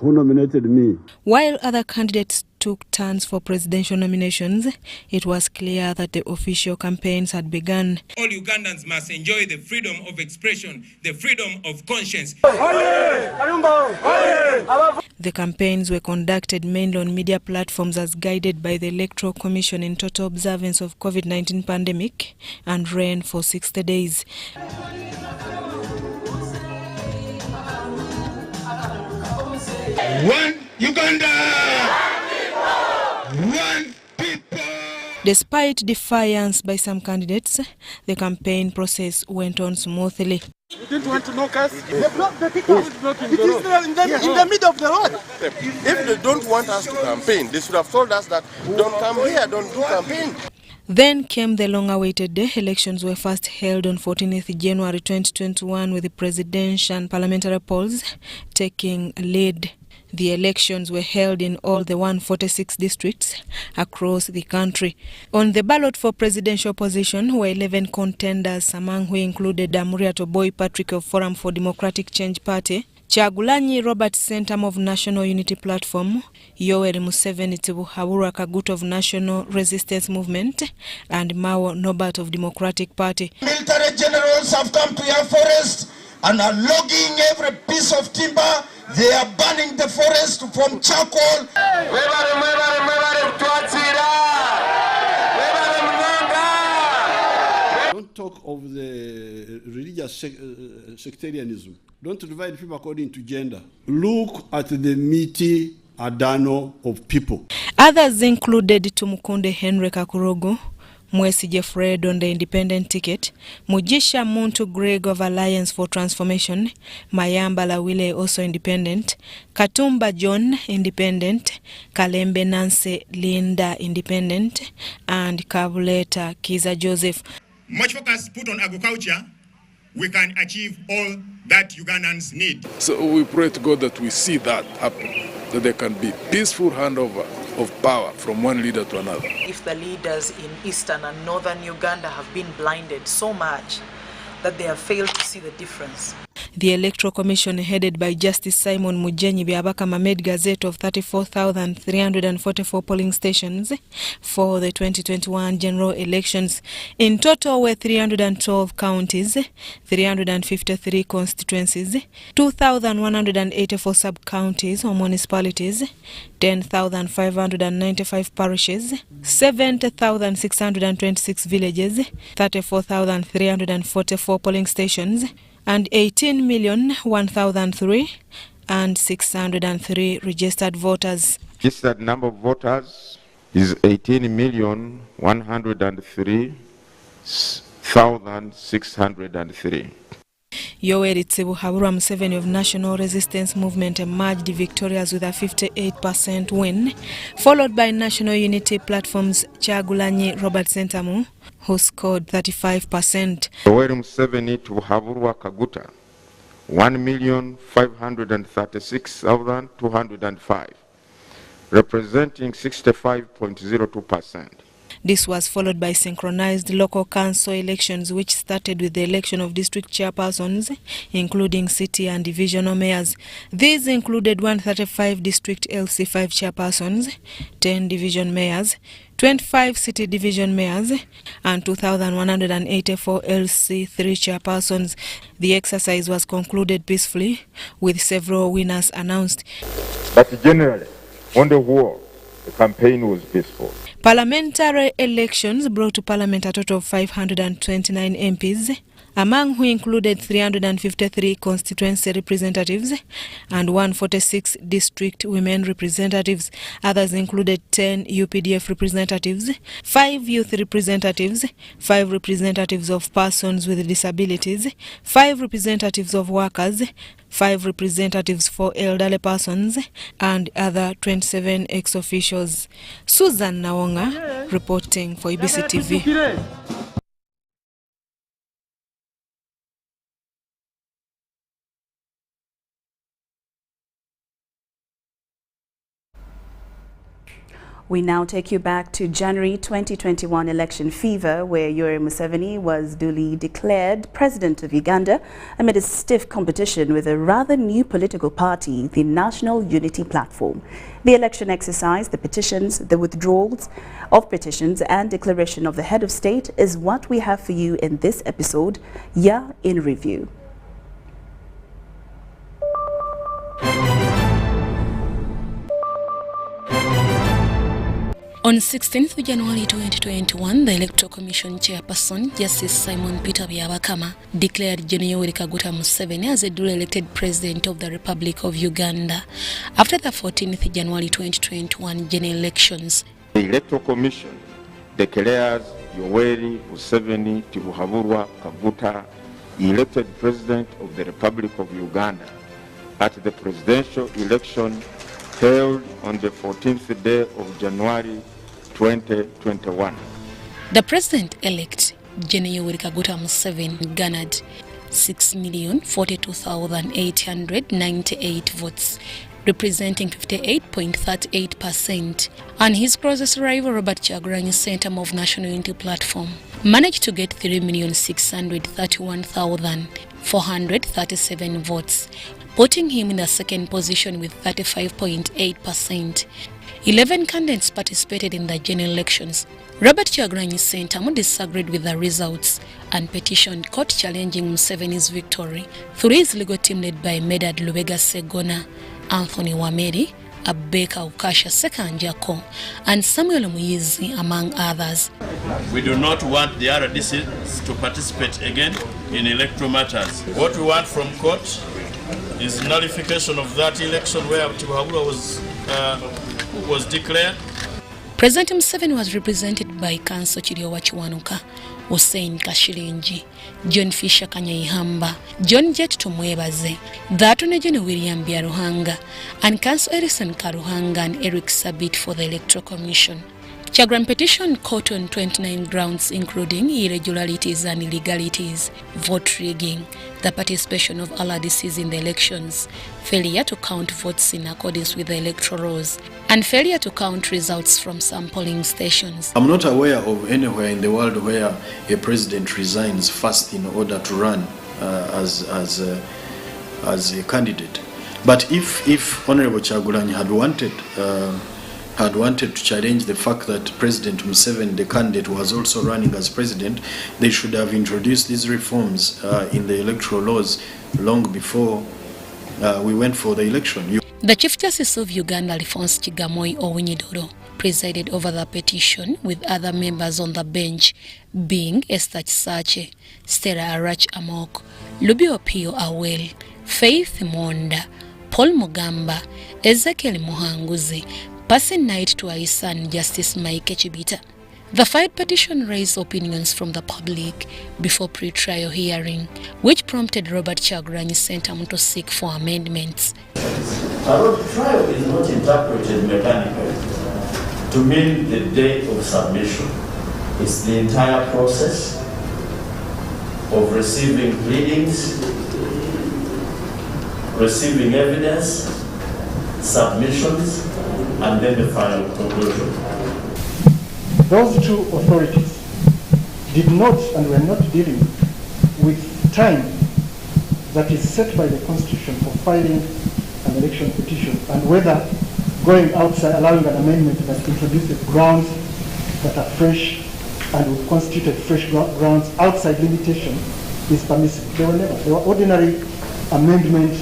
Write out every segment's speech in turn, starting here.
who nominated me. While other candidates took turns for presidential nominations, it was clear that the official campaigns had begun. All Ugandans must enjoy the freedom of expression, the freedom of conscience. The campaigns were conducted mainly on media platforms as guided by the Electoral Commission in total observance of COVID-19 pandemic and ran for 60 days. One Uganda! One people! Despite defiance by some candidates, the campaign process went on smoothly. You didn't want to knock us? They blocked the ticket. It is in the middle of the road. If they don't want us to campaign, they should have told us that don't come here, don't do campaign. Then came the long-awaited day. Elections were first held on 14th January 2021 with the presidential and parliamentary polls taking lead. The elections were held in all the 146 districts across the country. On the ballot for presidential position were 11 contenders, among who included Muriat Oboi Patrick of Forum for Democratic Change Party, Kyagulanyi Robert Sentamu of National Unity Platform, Yoweri Museveni Tibuhaburwa Kaguta of National Resistance Movement, and Mao Norbert of Democratic Party. Military generals have come to your forest and are logging every piece of timber. They are burning the forest from charcoal. Don't talk of the religious sectarianism. Don't divide people according to gender. Look at the meaty adano of people. Others included Tumukunde Henry Kakurogo, Mwesige Fred on the independent ticket, Mujisha Muntu Greg of Alliance for Transformation, Mayamba Lawile also independent, Katumba John independent, Kalembe Nancy Linda independent, and Kabuleta Kiza Joseph. Much focus put on agriculture, we can achieve all that Ugandans need. So we pray to God that we see that happen, that there can be peaceful handover of power from one leader to another. If the leaders in eastern and northern Uganda have been blinded so much that they have failed to see the difference. The Electoral Commission, headed by Justice Simon Mujenyi Byabakama, made gazette of 34,344 polling stations for the 2021 general elections. In total were 312 counties, 353 constituencies, 2,184 sub-counties or municipalities, 10,595 parishes, 70,626 villages, 34,344 polling stations, and 18,001,603 registered voters. Registered number of voters is 18,103,603. Yoweri Tibuhaburwa Museveni of National Resistance Movement emerged victorious with a 58% win, followed by National Unity Platform's Kyagulanyi Robert Sentamu, who scored 35%. Yoweri Museveni Tibuhaburwa Kaguta, 1,536,205, representing 65.02%. This was followed by synchronized local council elections, which started with the election of district chairpersons, including city and divisional mayors. These included 135 district LC5 chairpersons, 10 division mayors, 25 city division mayors, and 2,184 LC3 chairpersons. The exercise was concluded peacefully, with several winners announced. But generally, on the whole, the campaign was peaceful. Parliamentary elections brought to Parliament a total of 529 MPs, among who included 353 constituency representatives and 146 district women representatives. Others included 10 UPDF representatives, 5 youth representatives, 5 representatives of persons with disabilities, 5 representatives of workers, 5 representatives for elderly persons, and other 27 ex-officials. Susan Nawonga reporting for ABC TV. We now take you back to January 2021 election fever, where Yoweri Museveni was duly declared president of Uganda amid a stiff competition with a rather new political party, the National Unity Platform. The election exercise, the petitions, the withdrawals of petitions and declaration of the head of state is what we have for you in this episode, Ya in Review. On 16th January 2021, the Electoral Commission Chairperson, Justice Simon Peter Byabakama, declared Gen. Yoweri Kaguta Museveni as a duly elected President of the Republic of Uganda. After the 14th January 2021 general elections, the Electoral Commission declares Yoweri Museveni Tibuhaburwa Kaguta elected President of the Republic of Uganda at the presidential election held on the 14th day of January 2021. The President-elect, Gen. Yoweri Kaguta Museveni, garnered 6,042,898 votes, representing 58.38%, and his closest rival, Robert Kyagulanyi Ssentamu of National Unity Platform, managed to get 3,631,437 votes, putting him in the second position with 35.8%. 11 candidates participated in the general elections. Robert Kyagulanyi Ssentamu disagreed with the results and petitioned court challenging Museveni's victory through his legal team led by Medard Lubega Segona, Anthony Wameri, Abeka Ukasha Sekanjako, and Samuel Muyizi, among others. We do not want the RDCs to participate again in electoral matters. What we want from court is nullification of that election where Tibuhaburwa was declared. President Museveni was represented by Council Chiriowa Chiwanuka, Hussein Kashirinji, John Fisher Kanyaihamba, John Jet Tumwebaze, the Attorney General William Byaruhanga, and Council Erison Karuhanga and Eric Sabit for the Electoral Commission. Kyagulanyi petition caught on 29 grounds, including irregularities and illegalities, vote rigging, the participation of RDCs in the elections, failure to count votes in accordance with the electoral laws, and failure to count results from some polling stations. I'm not aware of anywhere in the world where a president resigns first in order to run as a candidate. But if Honorable Kyagulanyi had wanted to challenge the fact that President Museveni, the candidate, was also running as president, they should have introduced these reforms in the electoral laws long before we went for the election. The Chief Justice of Uganda, Alphonse Kigamoy Owinyidodo, presided over the petition with other members on the bench being Esther Chisache, Stella Arach Amok, Lubio Pio Awel, Faith Monda, Paul Mugamba, Ezekiel Muhanguzi, passing night to her son, Justice Mike Chibita. The filed petition raised opinions from the public before pre-trial hearing, which prompted Robert Kyagulanyi Ssentamu to seek for amendments. Our trial is not interpreted mechanically to mean the day of submission. It's the entire process of receiving pleadings, receiving evidence, submissions, and then the final conclusion. Those two authorities did not and were not dealing with time that is set by the Constitution for filing an election petition, and whether going outside, allowing an amendment that introduces grounds that are fresh and will constitute fresh grounds outside limitation is permissible. They were never. They were ordinary amendment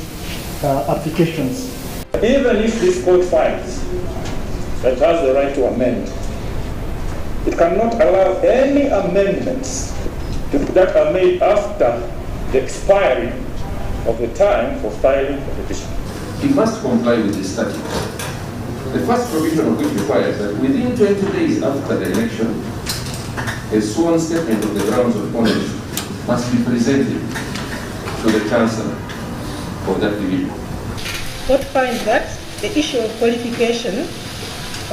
applications. Even if this court finds that it has the right to amend, it cannot allow any amendments that are made after the expiry of the time for filing a petition. It must comply with the statute. The first provision of which requires that within 20 days after the election, a sworn statement of the grounds of ownership must be presented to the Chancellor of that division. Court finds that the issue of qualification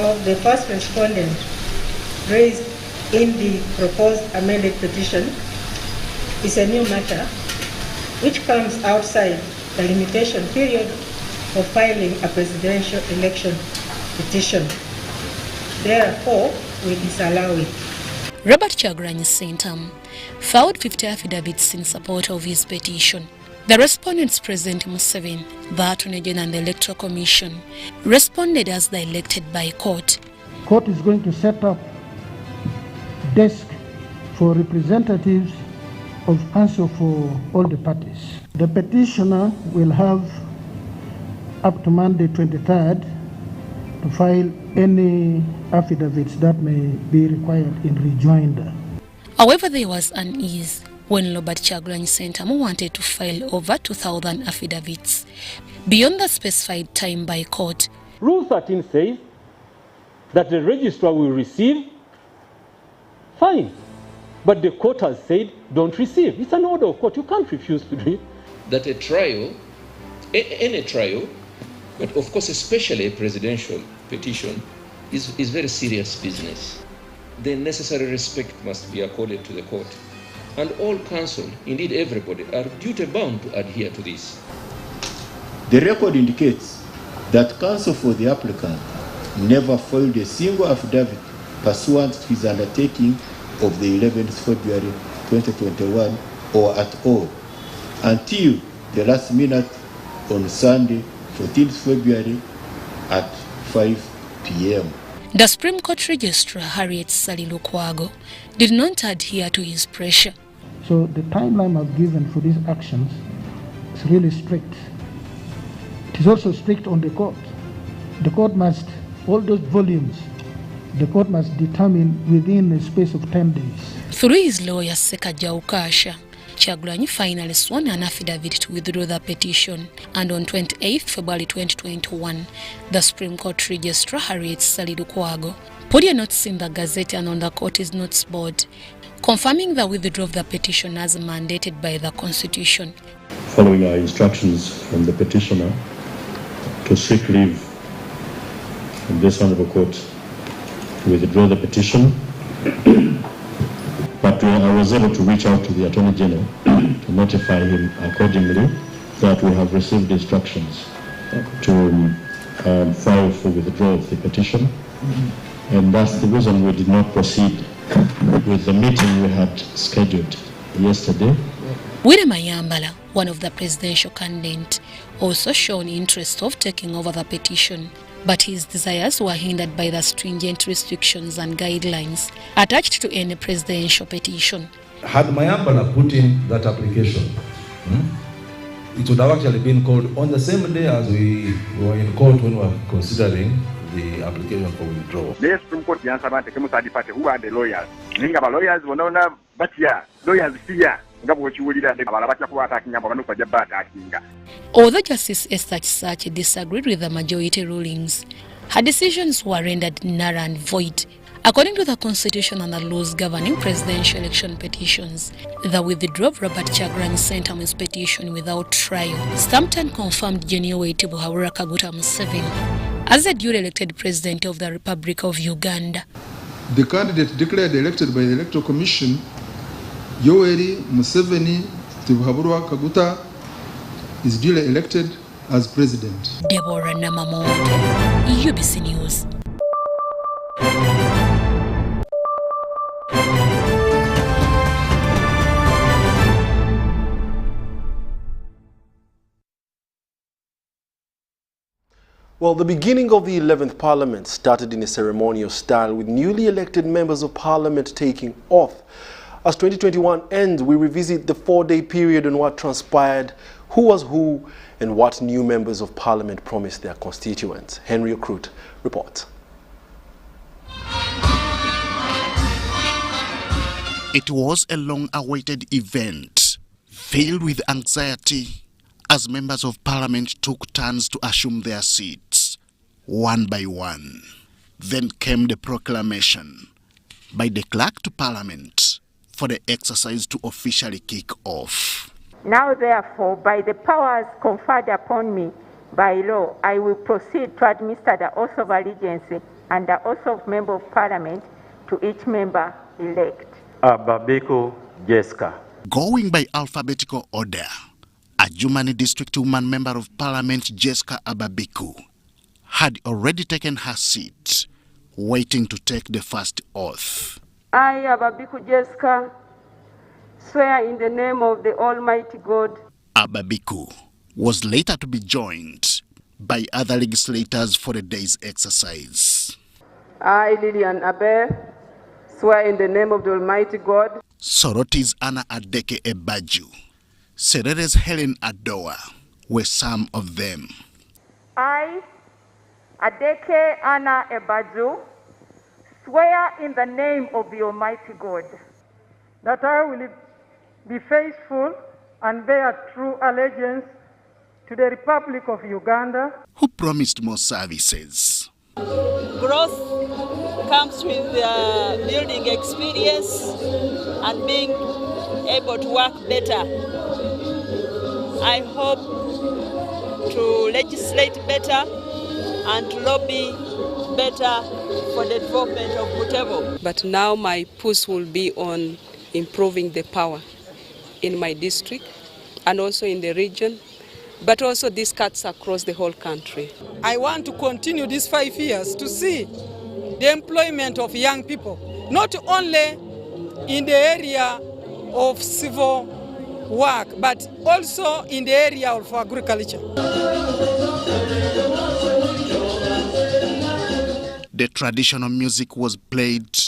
of the first respondent raised in the proposed amended petition is a new matter which comes outside the limitation period for filing a presidential election petition. Therefore, we disallow it. Robert Kyagulanyi Ssentamu filed 50 affidavits in support of his petition. The respondents present Museveni, the Attorney General and the Electoral Commission, responded as they elected by court. Court is going to set up desk for representatives of counsel for all the parties. The petitioner will have up to Monday 23rd to file any affidavits that may be required in rejoinder. However, there was unease when Robert Kyagulanyi Ssentamu wanted to file over 2,000 affidavits beyond the specified time by court. Rule 13 says that the registrar will receive, fine. But the court has said, don't receive. It's an order of court. You can't refuse to do it. That a trial, any trial, but of course especially a presidential petition, is very serious business. The necessary respect must be accorded to the court. And all counsel, indeed everybody, are duty-bound to adhere to this. The record indicates that counsel for the applicant never filed a single affidavit pursuant to his undertaking of the 11th February 2021 or at all until the last minute on Sunday 14th February at 5 p.m. The Supreme Court Registrar Harriet Sally Lukwago did not adhere to his pressure. So the timeline I've given for these actions is really strict. It is also strict on the court. The court must, all those volumes, the court must determine within a space of 10 days. Through his lawyer Sekaja Ukasha, Kyagulanyi finally sworn an affidavit to withdraw the petition, and on 28 February 2021, the Supreme Court Registrar Harriet Sally Lukwago put a notice in the Gazette and on the court's notes board, confirming the withdrawal of the petition as mandated by the Constitution. Following our instructions from the petitioner to seek leave from this Honourable Court to withdraw the petition, but I was able to reach out to the Attorney General to notify him accordingly that we have received instructions to file for withdrawal of the petition, and that's the reason we did not proceed with the meeting we had scheduled yesterday. William Ayambala, one of the presidential candidates, also shown interest of taking over the petition, but his desires were hindered by the stringent restrictions and guidelines attached to any presidential petition. Had Mayambala put in that application, it would have actually been called on the same day as we were in court when we were considering the application for withdrawal. The Supreme Court Disarmament, who are the lawyers? Lawyers will know, but yeah, lawyers fear. Although Justice Esther Chisache disagreed with the majority rulings, her decisions were rendered null and void. According to the Constitution and the laws governing presidential election petitions, the withdrawal of Robert Kyagulanyi Ssentamu's petition without trial stamped and confirmed General Wadulo Lauryne Museveni as the duly elected President of the Republic of Uganda. The candidate declared elected by the Electoral Commission, Yoweri Museveni Tibuhaburwa Kaguta, is duly elected as president. Deborah Namamoto, UBC News. Well, the beginning of the 11th Parliament started in a ceremonial style with newly elected members of Parliament taking oath. As 2021 ends, we revisit the 4-day period and what transpired, who was who, and what new members of Parliament promised their constituents. Henry Okrut reports. It was a long-awaited event, filled with anxiety, as members of Parliament took turns to assume their seats, one by one. Then came the proclamation by the clerk to Parliament for the exercise to officially kick off. Now therefore, by the powers conferred upon me by law, I will proceed to administer the oath of allegiance and the oath of Member of Parliament to each member elect. Ababeko Jessica. Going by alphabetical order, a Germany District Woman Member of Parliament Jessica Ababiku had already taken her seat, waiting to take the first oath. I, Ababiku Jessica, swear in the name of the Almighty God. Ababiku was later to be joined by other legislators for the day's exercise. I, Lillian Abe, swear in the name of the Almighty God. Soroti's Anna Adeke Ebaju, Serere's Helen Adoa were some of them. I, Adeke Anna Ebaju, swear in the name of the Almighty God that I will be faithful and bear true allegiance to the Republic of Uganda, who promised more services. Growth comes with building experience and being able to work better. I hope to legislate better and to lobby better for the development of Butevo. But now my push will be on improving the power in my district and also in the region, but also this cuts across the whole country. I want to continue these 5 years to see the employment of young people, not only in the area of civil work, but also in the area of agriculture. The traditional music was played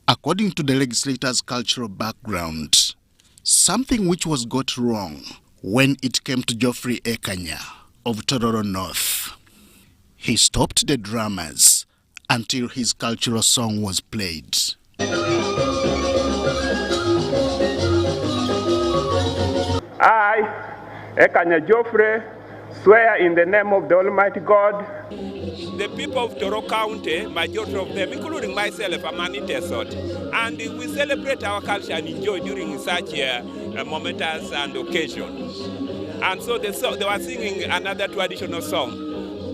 according to the legislators' cultural background, something which was got wrong when it came to Geoffrey Ekanya of Tororo North. He stopped the drummers until his cultural song was played. I, Ekanya Geoffrey, swear in the name of the Almighty God. The people of Toro County, majority of them, including myself, are Manitesot, and we celebrate our culture and enjoy during such momentous and occasions. And so they were singing another traditional song.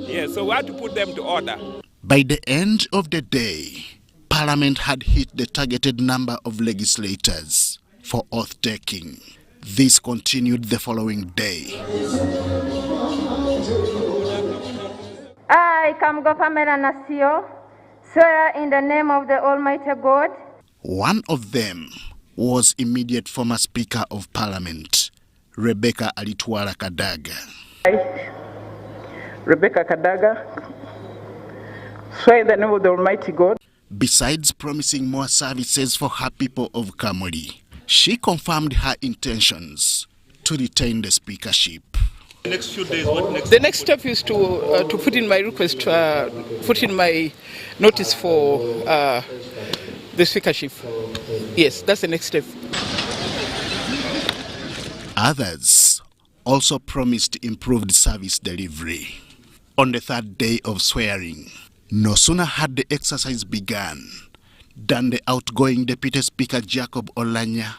Yes, so we had to put them to order. By the end of the day, Parliament had hit the targeted number of legislators for oath-taking. This continued the following day. I, Kamgo Pamela Nasio, swear in the name of the Almighty God. One of them was immediate former Speaker of Parliament, Rebecca Alitwala Kadaga. I, Rebecca Kadaga, swear in the name of the Almighty God. Besides promising more services for her people of Kamuri, she confirmed her intentions to retain the speakership. The next few days, what next? The next step is to put in my request, put in my notice for the speakership. Yes, that's the next step. Others also promised improved service delivery. On the third day of swearing, no sooner had the exercise begun than the outgoing Deputy Speaker Jacob Olanya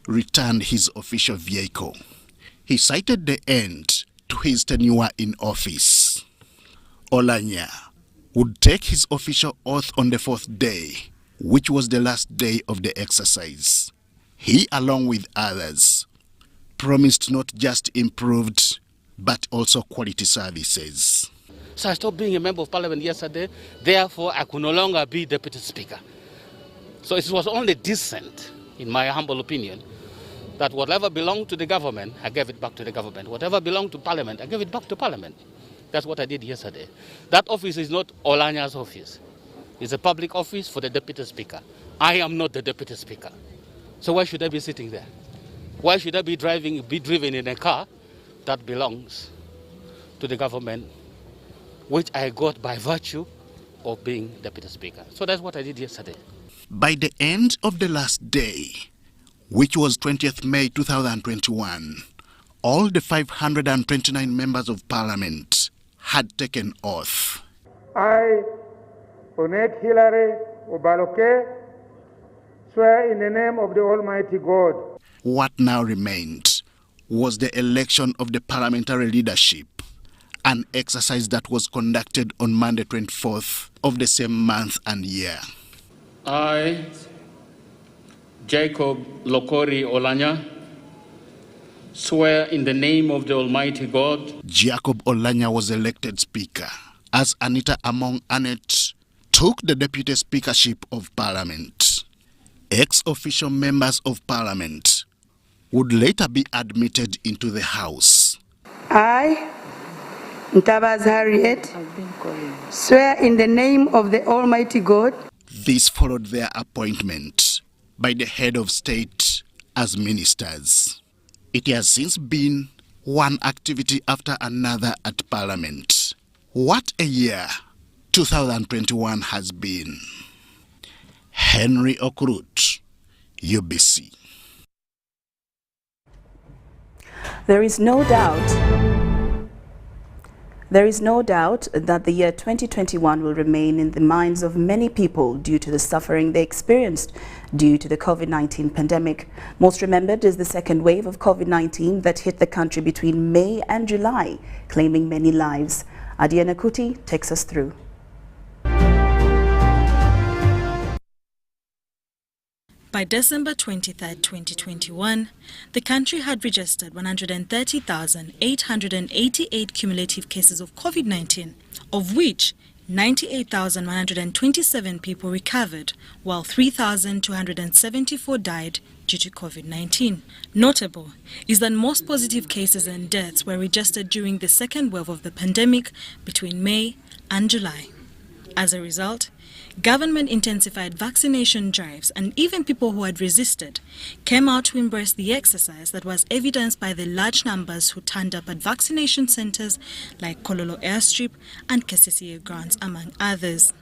returned his official vehicle. He cited the end to his tenure in office. Olanya would take his official oath on the fourth day, which was the last day of the exercise. He, along with others, promised not just improved, but also quality services. So I stopped being a member of Parliament yesterday, therefore I could no longer be Deputy Speaker. So it was only decent, in my humble opinion, that whatever belonged to the government, I gave it back to the government. Whatever belonged to Parliament, I gave it back to Parliament. That's what I did yesterday. That office is not Olanya's office. It's a public office for the Deputy Speaker. I am not the Deputy Speaker. So why should I be sitting there? Why should I be driven in a car that belongs to the government, which I got by virtue of being Deputy Speaker? So that's what I did yesterday. By the end of the last day, which was 20th May 2021, all the 529 members of Parliament had taken oath. I, Onet Hilary Obaloke, swear in the name of the Almighty God. What now remained was the election of the parliamentary leadership, an exercise that was conducted on Monday 24th of the same month and year. I, Jacob Lokori Olanya, swear in the name of the Almighty God. Jacob Olanya was elected Speaker as Anita Among Annette took the Deputy Speakership of Parliament. Ex-official members of Parliament would later be admitted into the House. I, Ntabaz Harriet, swear in the name of the Almighty God. This followed their appointment by the head of state as ministers. It has since been one activity after another at Parliament. What a year 2021 has been. Henry Okrut, UBC. There is no doubt that the year 2021 will remain in the minds of many people due to the suffering they experienced due to the COVID-19 pandemic. Most remembered is the second wave of COVID-19 that hit the country between May and July, claiming many lives. Adiana Kuti takes us through. By December 23, 2021, the country had registered 130,888 cumulative cases of COVID-19, of which 98,127 people recovered, while 3,274 died due to COVID-19. Notable is that most positive cases and deaths were registered during the second wave of the pandemic between May and July. As a result, government intensified vaccination drives, and even people who had resisted came out to embrace the exercise that was evidenced by the large numbers who turned up at vaccination centers like Kololo Airstrip and KCCA grounds, among others.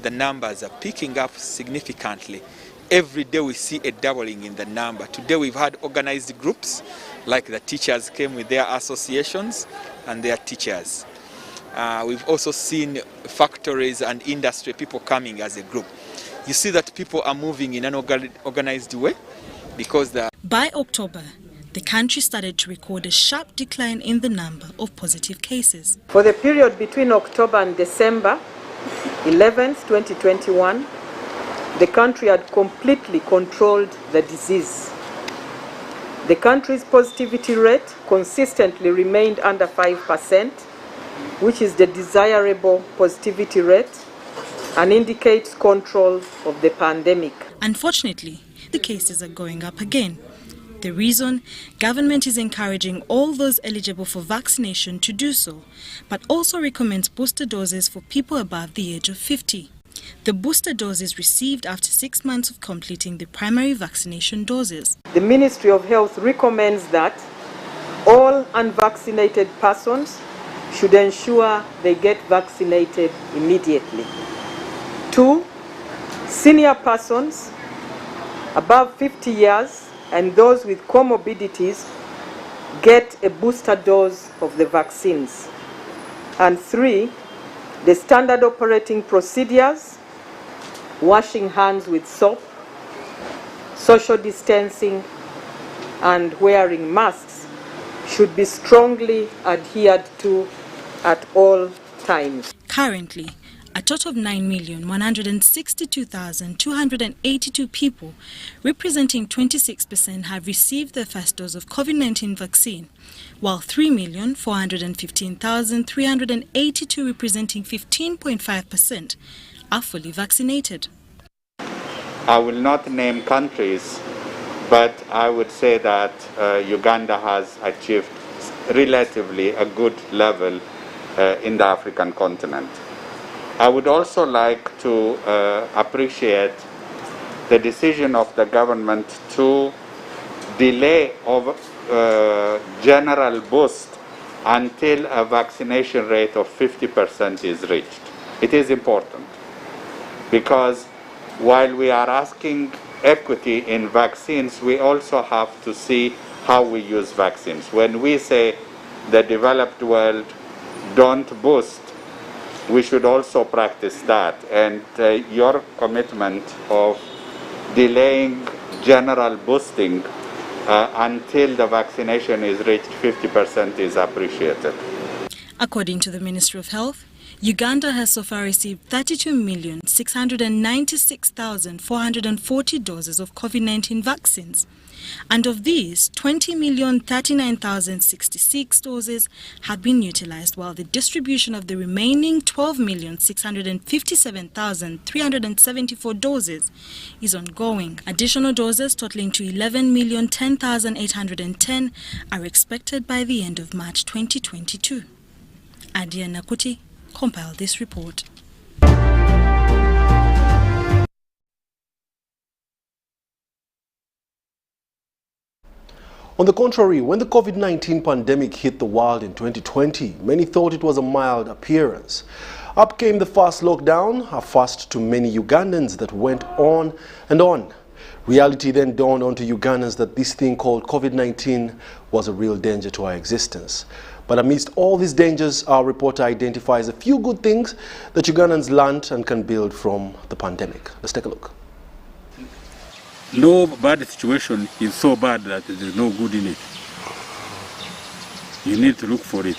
The numbers are picking up significantly. Every day we see a doubling in the number. Today we've had organized groups, like the teachers came with their associations and their teachers. We've also seen factories and industry people coming as a group. You see that people are moving in an organized way because By October, the country started to record a sharp decline in the number of positive cases. For the period between October and December 11th, 2021, the country had completely controlled the disease. The country's positivity rate consistently remained under 5%, which is the desirable positivity rate and indicates control of the pandemic. Unfortunately, the cases are going up again. The reason, government is encouraging all those eligible for vaccination to do so, but also recommends booster doses for people above the age of 50. The booster dose is received after 6 months of completing the primary vaccination doses. The Ministry of Health recommends that all unvaccinated persons should ensure they get vaccinated immediately. 2, senior persons above 50 years and those with comorbidities get a booster dose of the vaccines. And 3, the standard operating procedures, washing hands with soap, social distancing, and wearing masks should be strongly adhered to at all times. Currently, a total of 9,162,282 people, representing 26%, have received their first dose of COVID-19 vaccine, while 3,415,382, representing 15.5%, are fully vaccinated. I will not name countries, but I would say that Uganda has achieved relatively a good level in the African continent. I would also like to appreciate the decision of the government to delay general boost until a vaccination rate of 50% is reached. It is important because while we are asking equity in vaccines, we also have to see how we use vaccines. When we say the developed world don't boost, we should also practice that. And your commitment of delaying general boosting until the vaccination is reached 50% is appreciated. According to the Ministry of Health, Uganda has so far received 32,696,440 doses of COVID-19 vaccines, and of these, 20,039,066 doses have been utilized, while the distribution of the remaining 12,657,374 doses is ongoing. Additional doses totaling to 11,010,810 are expected by the end of March 2022. Adia Nakuti compiled this report. On the contrary, when the COVID-19 pandemic hit the world in 2020, many thought it was a mild appearance. Up came the first lockdown, a first to many Ugandans that went on and on. Reality then dawned onto Ugandans that this thing called COVID-19 was a real danger to our existence. But amidst all these dangers, our reporter identifies a few good things that Ugandans learned and can build from the pandemic. Let's take a look. No bad situation is so bad that there is no good in it. You need to look for it.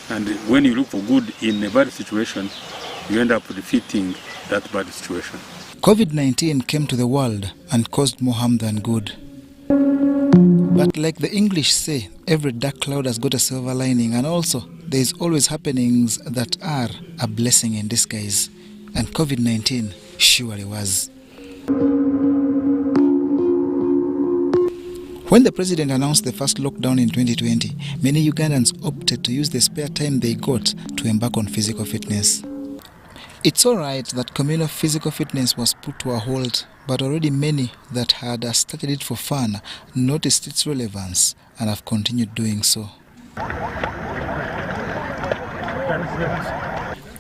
And when you look for good in a bad situation, you end up defeating that bad situation. COVID-19 came to the world and caused more harm than good. But like the English say, every dark cloud has got a silver lining, and also there is always happenings that are a blessing in disguise. And COVID-19 surely was. When the president announced the first lockdown in 2020, many Ugandans opted to use the spare time they got to embark on physical fitness. It's all right that communal physical fitness was put to a halt, but already many that had started it for fun noticed its relevance and have continued doing so.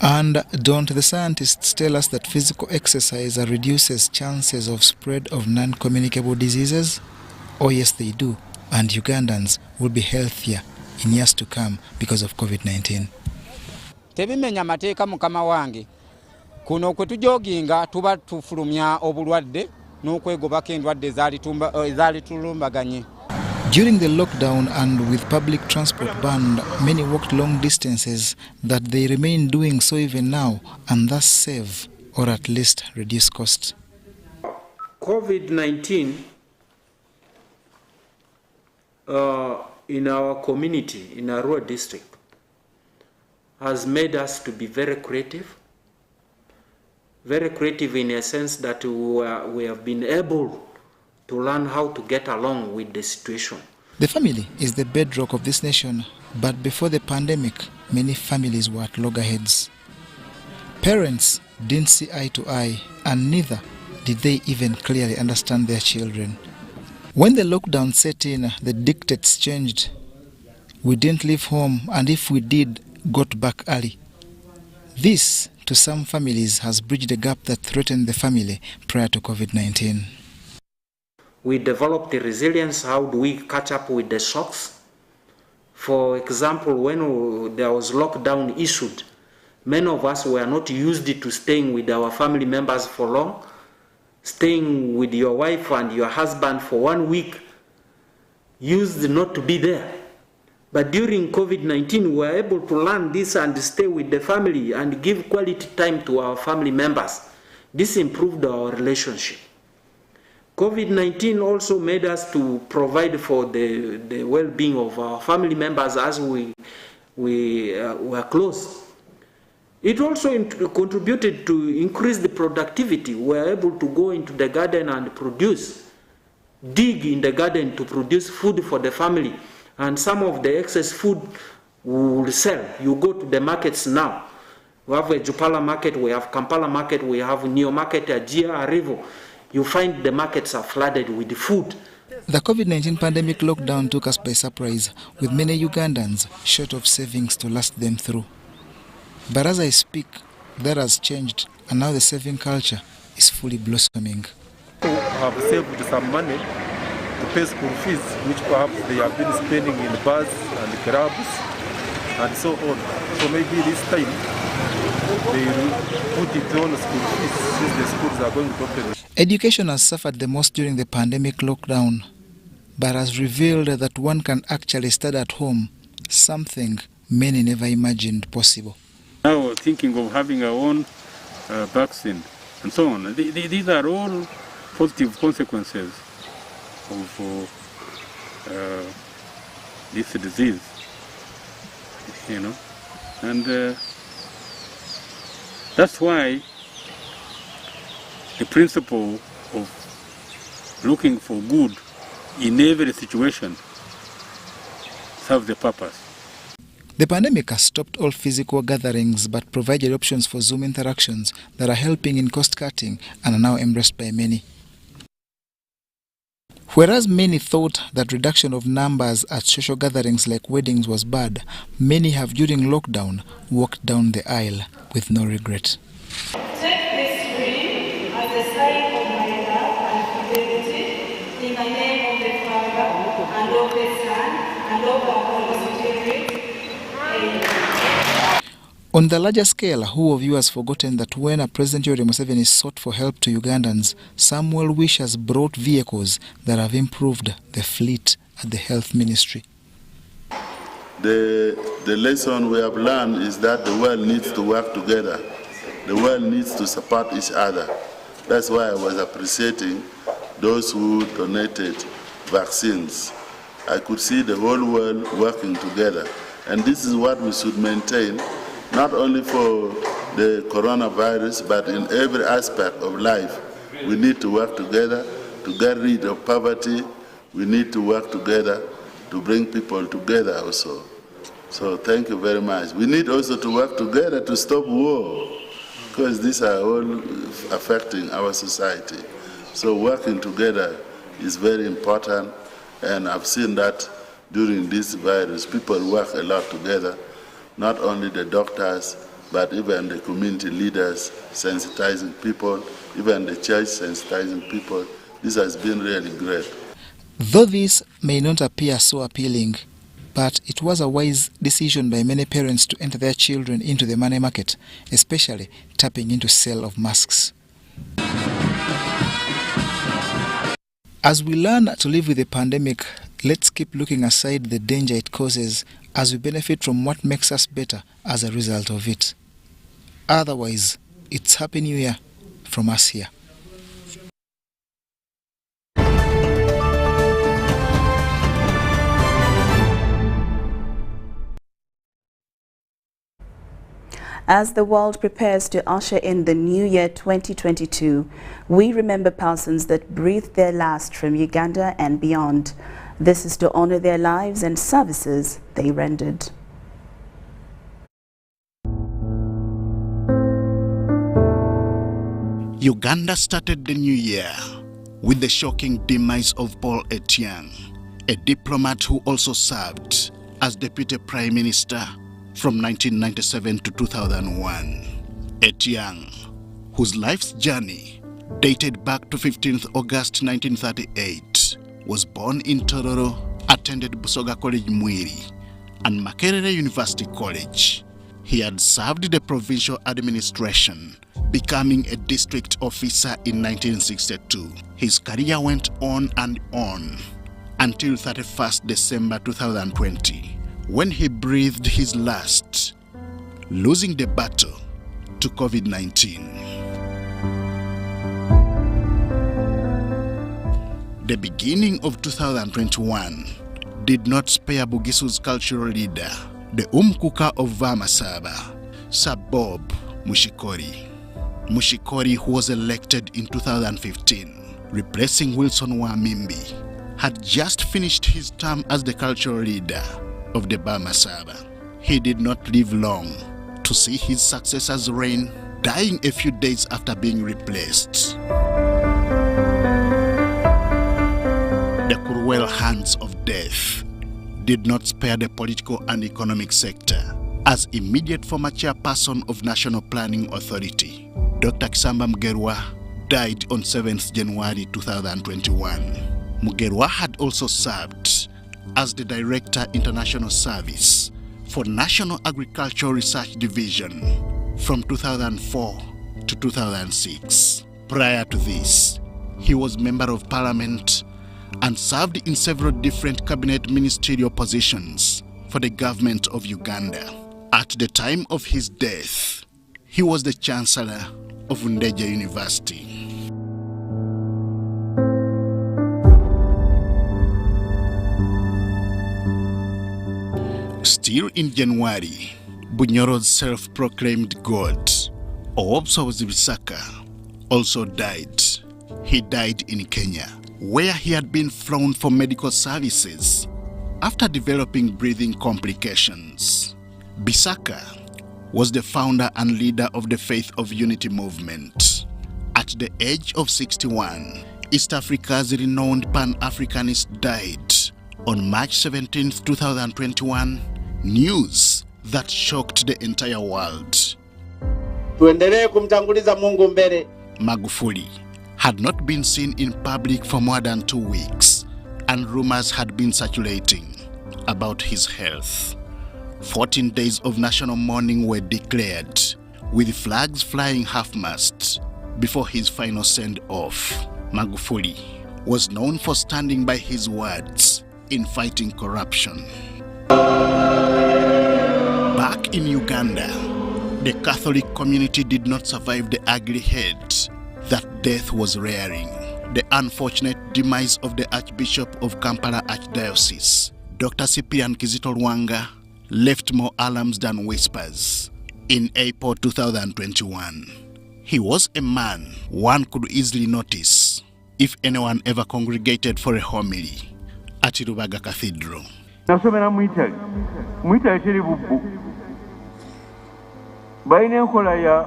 And don't the scientists tell us that physical exercise reduces chances of spread of non-communicable diseases? Oh yes, they do, and Ugandans will be healthier in years to come because of COVID-19. Tebimenya mateeka mukama wange. Kuno kwe tujoginga tuba tufulumya obulwadde n'okwegobako endwadde ezaali tulumbaganye. During the lockdown and with public transport banned, many walked long distances that they remain doing so even now and thus save or at least reduce costs. COVID-19 in our community, in our rural district, has made us to be very creative in a sense that we have been able to learn how to get along with the situation. The family is the bedrock of this nation, but before the pandemic, many families were at loggerheads. Parents didn't see eye to eye, and neither did they even clearly understand their children. When the lockdown set in, the dictates changed. We didn't leave home, and if we did, got back early. This, to some families, has bridged the gap that threatened the family prior to COVID-19. We developed the resilience. How do we catch up with the shocks? For example, when there was lockdown issued, many of us were not used to staying with our family members for long. Staying with your wife and your husband for 1 week, used not to be there. But during COVID-19, we were able to learn this and stay with the family and give quality time to our family members. This improved our relationship. COVID-19 also made us to provide for the well-being of our family members as we were close. It also contributed to increase the productivity. We were able to go into the garden and dig in the garden to produce food for the family. And some of the excess food we will sell. You go to the markets now. We have a Jupala market, we have Kampala market, we have Neo market, Ajia, Arrivo. You find the markets are flooded with food. The COVID-19 pandemic lockdown took us by surprise, with many Ugandans short of savings to last them through. But as I speak, that has changed, and now the saving culture is fully blossoming. People have saved some money to pay school fees, which perhaps they have been spending in bars and clubs and so on. So maybe this time they will put it on school fees since the schools are going to open. Education has suffered the most during the pandemic lockdown, but has revealed that one can actually study at home, something many never imagined possible. Now thinking of having our own vaccine and so on. These are all positive consequences this disease, and that's why the principle of looking for good in every situation serves the purpose. The pandemic has stopped all physical gatherings but provided options for Zoom interactions that are helping in cost cutting and are now embraced by many. Whereas many thought that reduction of numbers at social gatherings like weddings was bad, many have during lockdown walked down the aisle with no regret. Take this ring as a sign of my love and fidelity in the name of the Father and of the Son and of the Holy Spirit. On the larger scale, who of you has forgotten that when President Yoweri Museveni sought for help to Ugandans, some well-wishers brought vehicles that have improved the fleet at the Health Ministry? The lesson we have learned is that the world needs to work together. The world needs to support each other. That's why I was appreciating those who donated vaccines. I could see the whole world working together. And this is what we should maintain, not only for the coronavirus, but in every aspect of life. We need to work together to get rid of poverty. We need to work together to bring people together also. So thank you very much. We need also to work together to stop war, because these are all affecting our society. So working together is very important, and I've seen that during this virus, people work a lot together, not only the doctors, but even the community leaders sensitizing people, even the church sensitizing people. This has been really great. Though this may not appear so appealing, but it was a wise decision by many parents to enter their children into the money market, especially tapping into sale of masks. As we learn to live with the pandemic, let's keep looking aside the danger it causes as we benefit from what makes us better as a result of it. Otherwise, it's Happy New Year from us here. As the world prepares to usher in the new year 2022, we remember persons that breathed their last from Uganda and beyond. This is to honor their lives and services they rendered. Uganda started the new year with the shocking demise of Paul Etiang, a diplomat who also served as Deputy Prime Minister from 1997 to 2001. Etiang, whose life's journey dated back to 15th August 1938, was born in Tororo, attended Busoga College Mwiri and Makerere University College. He had served the provincial administration, becoming a district officer in 1962. His career went on and on until 31st December 2020, when he breathed his last, losing the battle to COVID-19. The beginning of 2021 did not spare Bugisu's cultural leader, the Umkuka of Vamasaba, Sir Bob Mushikori. Mushikori, who was elected in 2015, replacing Wilson Wamimbi, had just finished his term as the cultural leader of the Vamasaba. He did not live long to see his successor's reign, dying a few days after being replaced. The cruel hands of death did not spare the political and economic sector, as immediate former chairperson of National Planning Authority, Dr. Kisamba Mugerwa, died on 7th January 2021. Mugerwa had also served as the Director International Service for National Agricultural Research Division from 2004 to 2006. Prior to this, he was Member of Parliament and served in several different cabinet ministerial positions for the government of Uganda. At the time of his death, he was the Chancellor of Ndeje University. Still in January, Bunyoro's self-proclaimed god, Oobsobuzi Bisaka, also died. He died in Kenya, where he had been flown for medical services after developing breathing complications. Bisaka was the founder and leader of the Faith of Unity movement. At the age of 61, East Africa's renowned Pan-Africanist died on March 17, 2021, news that shocked the entire world. Tuendelee kumtanguliza Mungu mbele. Magufuli had not been seen in public for more than 2 weeks, and rumors had been circulating about his health. 14 days of national mourning were declared, with flags flying half-mast before his final send-off. Magufuli was known for standing by his words in fighting corruption. Back in Uganda, the Catholic community did not survive the ugly head that death was rearing. The unfortunate demise of the Archbishop of Kampala Archdiocese, Dr. Cyprian Kizito Lwanga, left more alarms than whispers. In April 2021, he was a man one could easily notice if anyone ever congregated for a homily at Lwanga Cathedral. Nasomera mu Italy teri bubbu. Balina enkola ya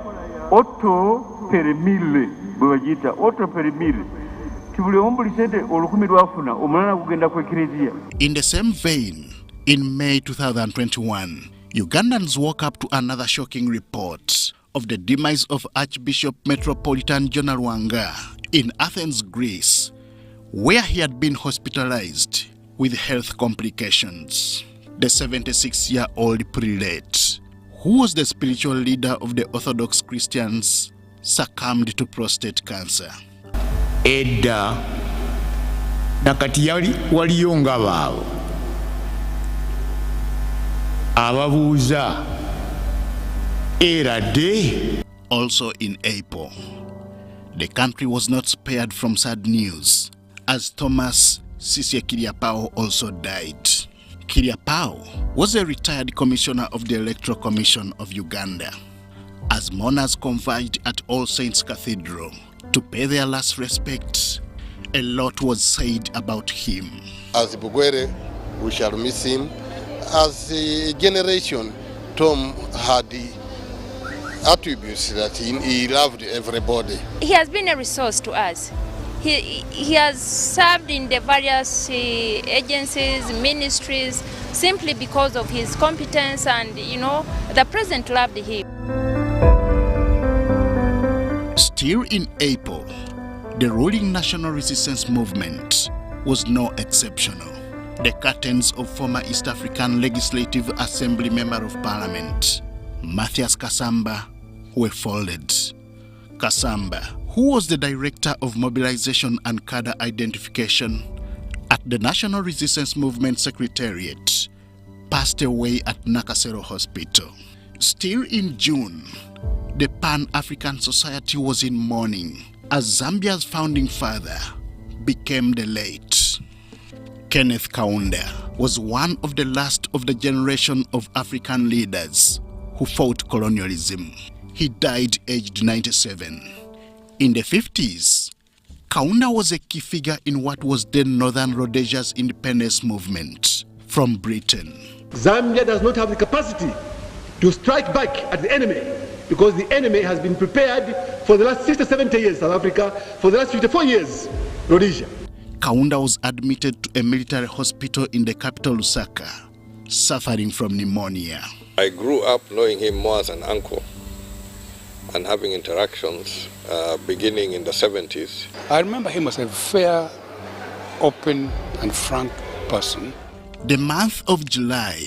otto per mille bwe bagiyita otto per mille. Tibuli omu buli sente olukumi lwafuna omulala kugenda ku ekereziya. In the same vein, in May 2021, Ugandans woke up to another shocking report of the demise of Archbishop Metropolitan John Lwanga in Athens, Greece, where he had been hospitalized with health complications. The 76-year-old prelate, who was the spiritual leader of the Orthodox Christians, succumbed to prostate cancer. Edda nakati waliyo nga baabo ababuuza era de. Also in April, the country was not spared from sad news as Thomas Sisye Kiriapao also died. Kiriapao was a retired commissioner of the Electoral Commission of Uganda. As mourners converged at All Saints Cathedral to pay their last respects, a lot was said about him. As Bugwere, we shall miss him. As a generation, Tom had the attributes that he loved everybody. He has been a resource to us. He has served in the various agencies, ministries, simply because of his competence, and the president loved him. Still in April, the ruling National Resistance Movement was no exceptional. The curtains of former East African Legislative Assembly Member of Parliament, Mathias Kasamba, were folded. Kasamba, who was the Director of Mobilization and Cadre Identification at the National Resistance Movement Secretariat, passed away at Nakasero Hospital. Still in June, the Pan-African Society was in mourning as Zambia's founding father became the late. Kenneth Kaunda was one of the last of the generation of African leaders who fought colonialism. He died aged 97. In the 50s, Kaunda was a key figure in what was then Northern Rhodesia's independence movement from Britain. Zambia does not have the capacity to strike back at the enemy because the enemy has been prepared for the last 60, 70 years, South Africa, for the last 54 years, Rhodesia. Kaunda was admitted to a military hospital in the capital Lusaka, suffering from pneumonia. I grew up knowing him more as an uncle and having interactions beginning in the 70s. I remember him as a fair, open and frank person. The month of July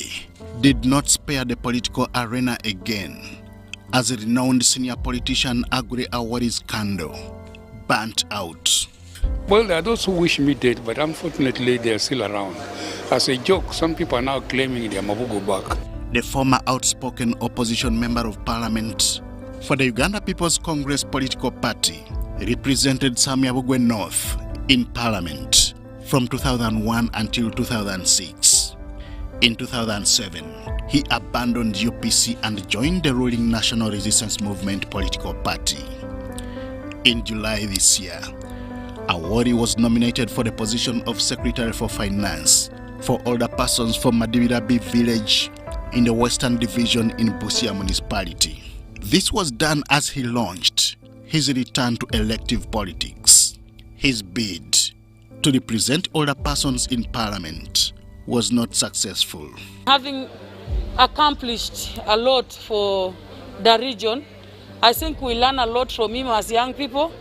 did not spare the political arena again as a renowned senior politician Aguri Awari's candle burnt out. Well, there are those who wish me dead, but unfortunately they are still around. As a joke, some people are now claiming they are Mabugo back. The former outspoken opposition member of parliament for the Uganda People's Congress political party represented Samyabugwe North in parliament from 2001 until 2006. In 2007, he abandoned UPC and joined the ruling National Resistance Movement political party. In July this year, Awori was nominated for the position of Secretary for Finance for older persons from Madibirabi village in the Western Division in Busia municipality. This was done as he launched his return to elective politics. His bid to represent older persons in Parliament was not successful. Having accomplished a lot for the region, I think we learn a lot from him as young people,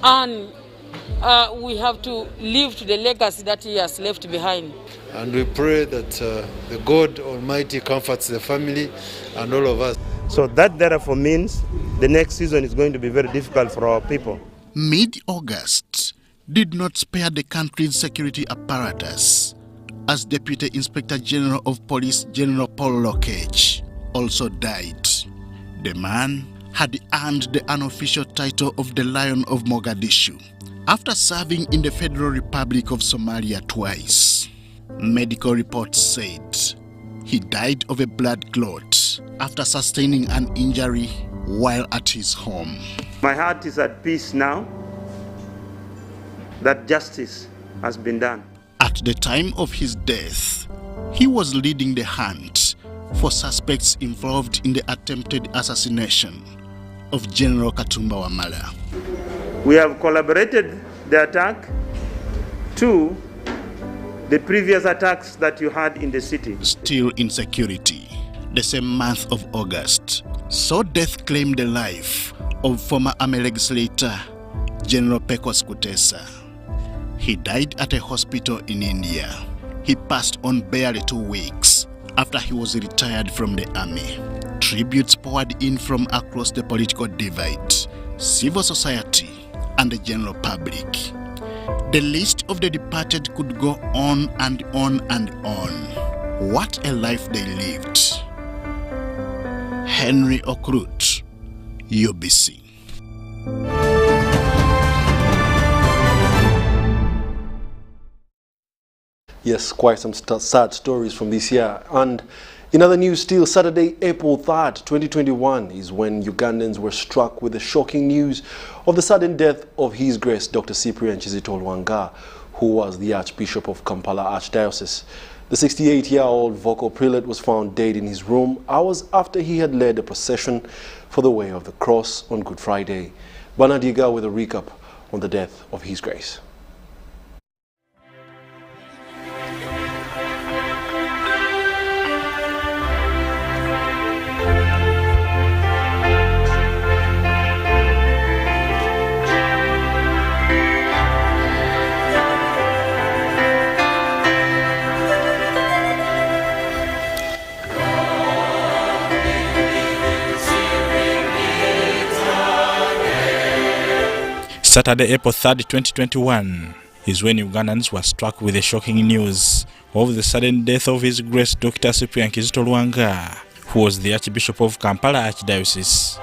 and we have to live to the legacy that he has left behind. And we pray that the God Almighty comforts the family and all of us. So that therefore means the next season is going to be very difficult for our people. Mid-August did not spare the country's security apparatus, as Deputy Inspector General of Police General Paul Lokech also died. The man had earned the unofficial title of the Lion of Mogadishu after serving in the Federal Republic of Somalia twice. Medical reports said he died of a blood clot after sustaining an injury while at his home. My heart is at peace now that justice has been done. At the time of his death, he was leading the hunt for suspects involved in the attempted assassination of General Katumba Wamala. We have collaborated the attack to the previous attacks that you had in the city. Still insecurity, the same month of August, saw death claim the life of former army legislator General Pecos Kutesa. He died at a hospital in India. He passed on barely 2 weeks after he was retired from the army. Tributes poured in from across the political divide, civil society, and the general public. The list of the departed could go on and on and on. What a life they lived. Henry Okrut, UBC. Yes, quite some sad stories from this year. And in other news still, Saturday, April 3rd, 2021 is when Ugandans were struck with the shocking news of the sudden death of His Grace Dr. Cyprian Kizito Lwanga, who was the Archbishop of Kampala Archdiocese. The 68-year-old vocal prelate was found dead in his room hours after he had led a procession for the Way of the Cross on Good Friday. Banadiga with a recap on the death of His Grace. Saturday, April 3rd, 2021 is when Ugandans were struck with the shocking news of the sudden death of His Grace Dr. Cyprian Kizito Lwanga, who was the Archbishop of Kampala Archdiocese.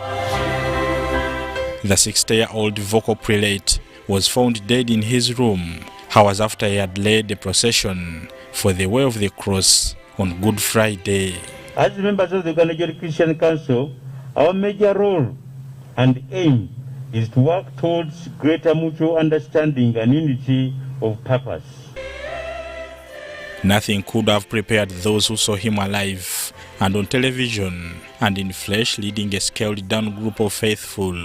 The 60-year-old vocal prelate was found dead in his room hours after he had led the procession for the Way of the Cross on Good Friday. As members of the Uganda Christian Council, our major role and aim is to work towards greater mutual understanding and unity of purpose. Nothing could have prepared those who saw him alive and on television and in flesh leading a scaled-down group of faithful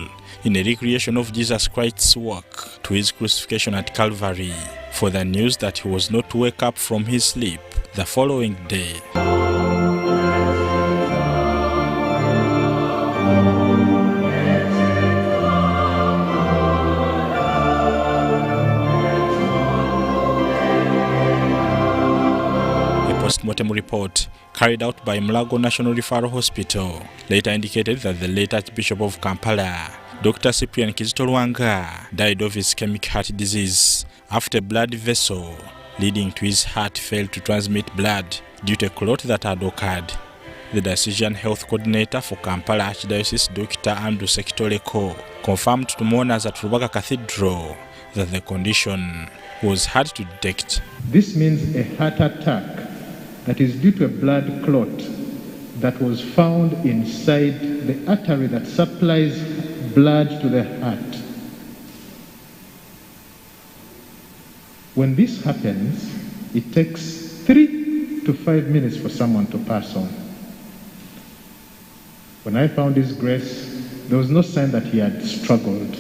in a recreation of Jesus Christ's work to his crucifixion at Calvary for the news that he was not to wake up from his sleep the following day. Postmortem report carried out by Mulago National Referral Hospital later indicated that the late Archbishop of Kampala, Dr. Cyprian Kizito Lwanga, died of ischemic heart disease after a blood vessel leading to his heart failed to transmit blood due to a clot that had occurred. The Diocesan Health Coordinator for Kampala Archdiocese, Dr. Andrew Sekitoleko, confirmed to mourners at Lwanga Cathedral that the condition was hard to detect. This means a heart attack that is due to a blood clot that was found inside the artery that supplies blood to the heart. When this happens, it takes 3 to 5 minutes for someone to pass on. When I found his grace, there was no sign that he had struggled.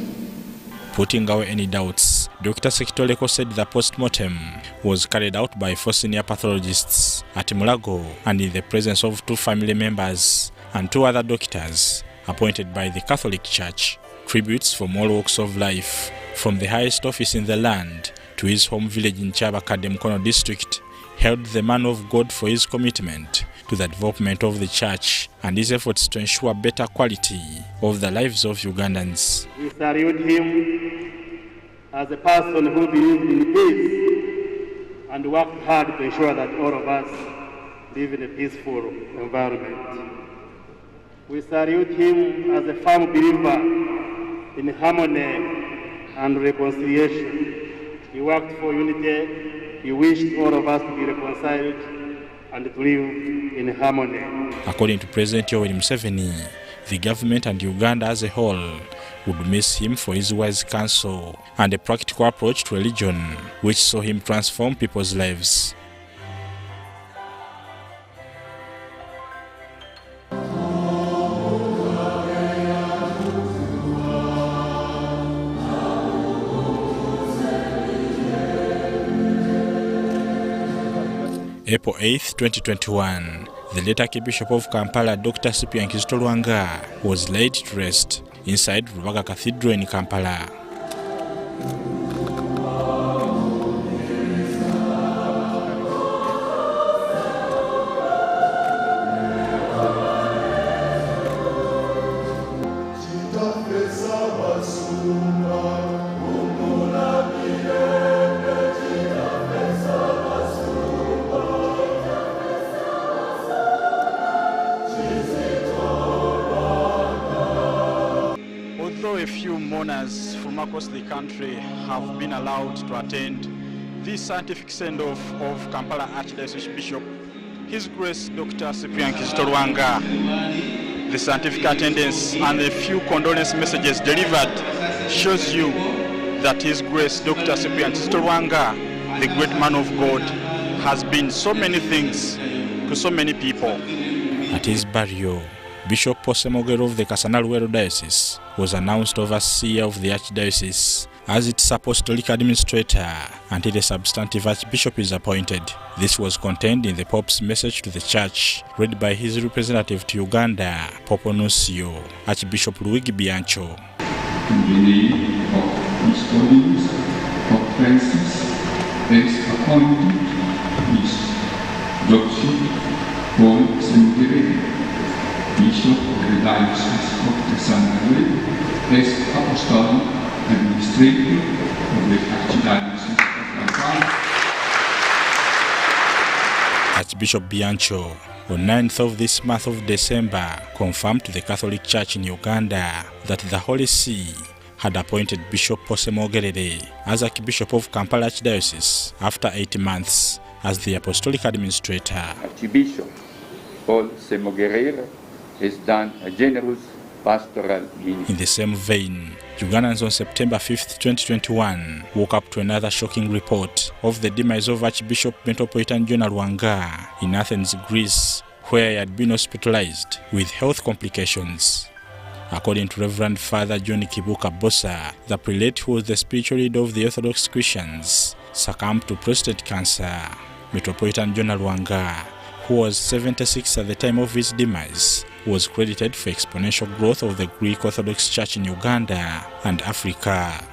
Putting away any doubts, Dr. Sekitoleko said the post-mortem was carried out by 4 senior pathologists at Mulago and in the presence of 2 family members and 2 other doctors appointed by the Catholic Church. Tributes from all walks of life, from the highest office in the land to his home village in Chabakadde Mukono district, hailed the man of God for his commitment to the development of the church and his efforts to ensure better quality of the lives of Ugandans. We salute him as a person who believed in peace and worked hard to ensure that all of us live in a peaceful environment. We salute him as a firm believer in harmony and reconciliation. He worked for unity. He wished all of us to be reconciled and to live in harmony. According to President Yoweri Museveni, the government and Uganda as a whole would miss him for his wise counsel and a practical approach to religion, which saw him transform people's lives. April 8, 2021, the late Archbishop of Kampala, Dr. Cyprian Kizito Lwanga, was laid to rest inside Lwanga Cathedral in Kampala. A few mourners from across the country have been allowed to attend the scientific send-off of Kampala Archdiocese Bishop, His Grace Dr. Cyprian Kizito Lwanga. The scientific attendance and the few condolence messages delivered shows you that His Grace Dr. Cyprian Kizito Lwanga, the great man of God, has been so many things to so many people. At his burial, Bishop Posemogero of the Kasana-Luwero Diocese was announced overseer of the Archdiocese as its apostolic administrator until a substantive Archbishop is appointed. This was contained in the Pope's message to the Church, read by his representative to Uganda, Pope Nuncio, Archbishop Luigi Bianco. In the name of His Holiness Pope Francis, as appointed His Lordship Paul Seminary, Bishop of the Diocese of the Kasana-Luwero, as Apostolic Administrator of the Archdiocese of Kampala. Archbishop Bianco, on 9th of this month of December, confirmed to the Catholic Church in Uganda that the Holy See had appointed Bishop Posemogerere as Archbishop of Kampala Archdiocese after 8 months as the Apostolic Administrator. Archbishop Paul Semogerere has done a generous pastoral ministry. In the same vein, Ugandans on September 5th, 2021 woke up to another shocking report of the demise of Archbishop Metropolitan John Lwanga in Athens, Greece, where he had been hospitalized with health complications. According to Reverend Father John Kibuka Bosa, the prelate who was the spiritual leader of the Orthodox Christians succumbed to prostate cancer. Metropolitan John Lwanga, who was 76 at the time of his demise, was credited for exponential growth of the Greek Orthodox Church in Uganda and Africa.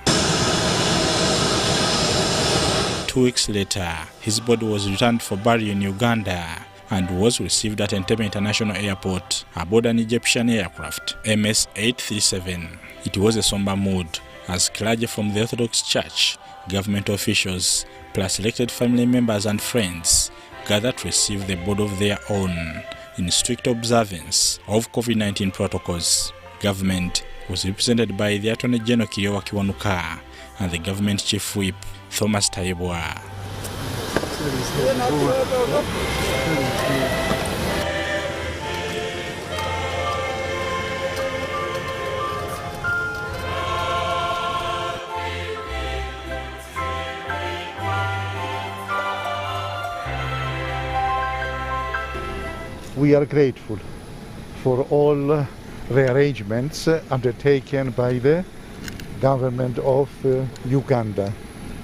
2 weeks later, his body was returned for burial in Uganda and was received at Entebbe International Airport aboard an Egyptian aircraft, MS-837. It was a somber mood as clergy from the Orthodox Church, government officials, plus elected family members and friends gathered to receive the body of their own in strict observance of COVID-19 protocols. Government was represented by the Attorney General Kiryowa Kiwanuka and the Government Chief Whip Thomas Tayebwa. We are grateful for all the arrangements undertaken by the government of Uganda,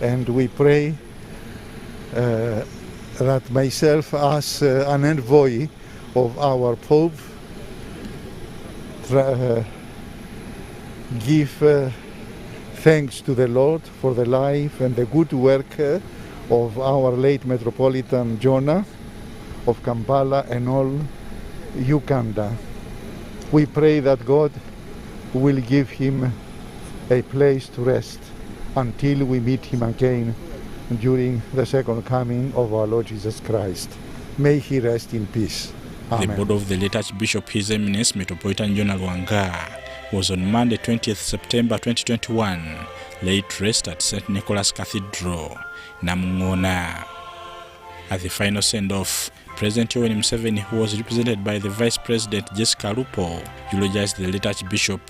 and we pray that myself as an envoy of our Pope give thanks to the Lord for the life and the good work of our late Metropolitan Jonah of Kampala and all Uganda. We pray that God will give him a place to rest until we meet him again during the second coming of our Lord Jesus Christ. May he rest in peace. Amen. The board of the late Archbishop His Eminence Metropolitan Jonah Lwanga was on Monday 20th September 2021 laid to rest at St. Nicholas Cathedral, Namungona. At the final send-off, President Yoweri Museveni, who was represented by the Vice President Jessica Lupo, eulogized the late Archbishop,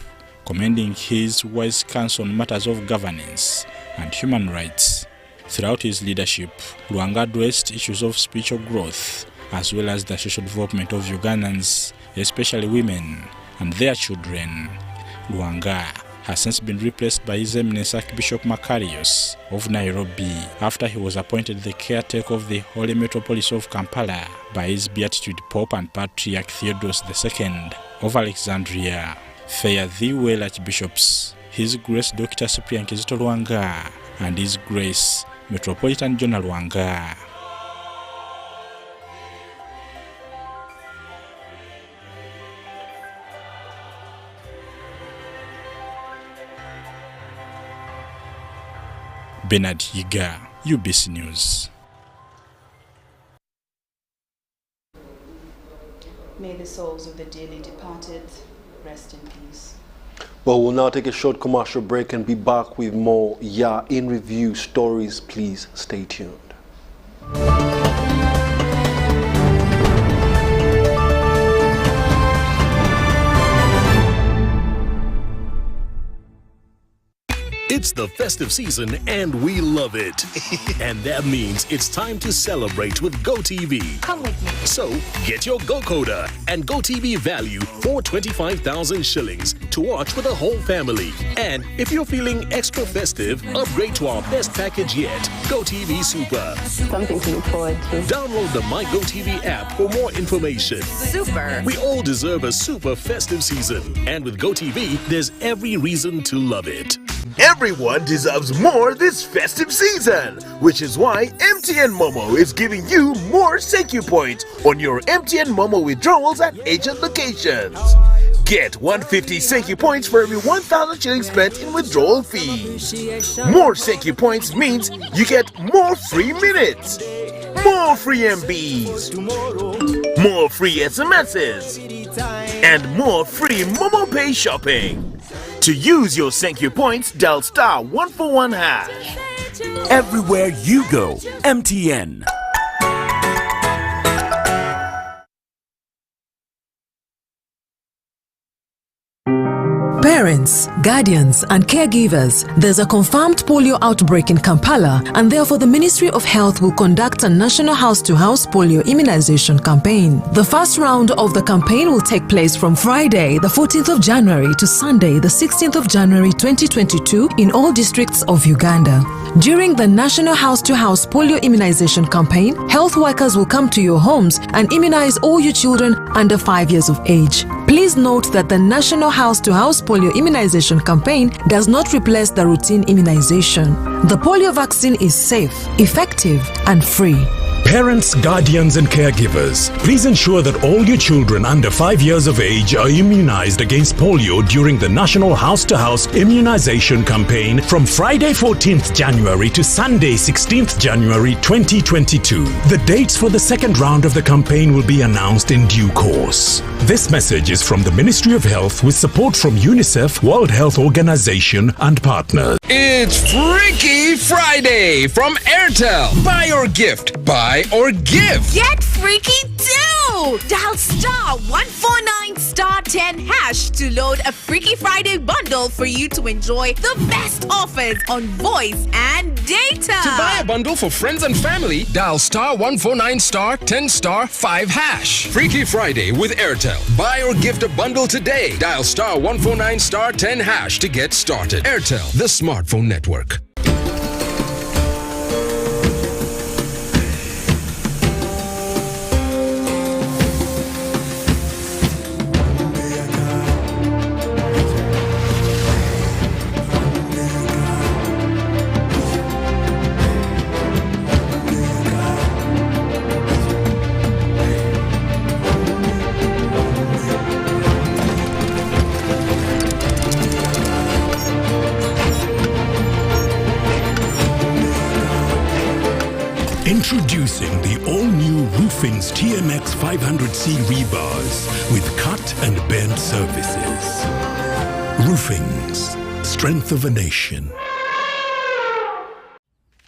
commending his wise counsel on matters of governance and human rights. Throughout his leadership, Lwanga addressed issues of spiritual growth as well as the social development of Ugandans, especially women and their children. Lwanga has since been replaced by His Eminence Archbishop Makarios of Nairobi after he was appointed the caretaker of the Holy Metropolis of Kampala by His Beatitude Pope and Patriarch Theodose II of Alexandria. Fare thee well, Archbishops, His Grace Dr. Cyprian Kizito Lwanga and His Grace Metropolitan Jonah Lwanga. Bernard Yiga, UBC News. May the souls of the dearly departed rest in peace. Well, we'll now take a short commercial break and be back with more in Review stories. Please stay tuned. It's the festive season and we love it. And that means it's time to celebrate with GoTV. Come with me. So get your GoCoder and GoTV value for 25,000 shillings to watch with the whole family. And if you're feeling extra festive, upgrade to our best package yet, GoTV Super. Something to look forward to. Download the My GoTV app for more information. Super. We all deserve a super festive season. And with GoTV, there's every reason to love it. Everyone deserves more this festive season, which is why MTN Momo is giving you more Secu points on your MTN Momo withdrawals at agent locations. Get 150 Secu points for every 1,000 shillings spent in withdrawal fees. More Secu points means you get more free minutes, more free MBs, more free SMSs, and more free Momo Pay shopping. To use your Secu points, dial *141#. Everywhere you go, MTN. Parents, guardians, and caregivers, there's a confirmed polio outbreak in Kampala, and therefore the Ministry of Health will conduct a national house-to-house polio immunization campaign. The first round of the campaign will take place from Friday, the 14th of January to Sunday, the 16th of January 2022 in all districts of Uganda. During the National House-to-House Polio Immunization Campaign, health workers will come to your homes and immunize all your children under 5 years of age. Please note that the National House-to-House Polio Immunization Campaign does not replace the routine immunization. The polio vaccine is safe, effective, and free. Parents, guardians, and caregivers, please ensure that all your children under 5 years of age are immunized against polio during the National House-to-House Immunization Campaign from Friday 14th January to Sunday 16th January 2022. The dates for the second round of the campaign will be announced in due course. This message is from the Ministry of Health with support from UNICEF, World Health Organization, and partners. It's Freaky Friday from Airtel. Buy your gift, buy or give. Get freaky too! Dial star 149 star 10 hash to load a Freaky Friday bundle for you to enjoy the best offers on voice and data. To buy a bundle for friends and family, dial star 149 star 10 star 5 hash. Freaky Friday with Airtel. Buy or gift a bundle today. Dial star 149 star 10 hash to get started. Airtel, the smartphone network. Introducing the all-new Roofing's TMX 500C rebars with cut and bend surfaces. Roofing's, strength of a nation.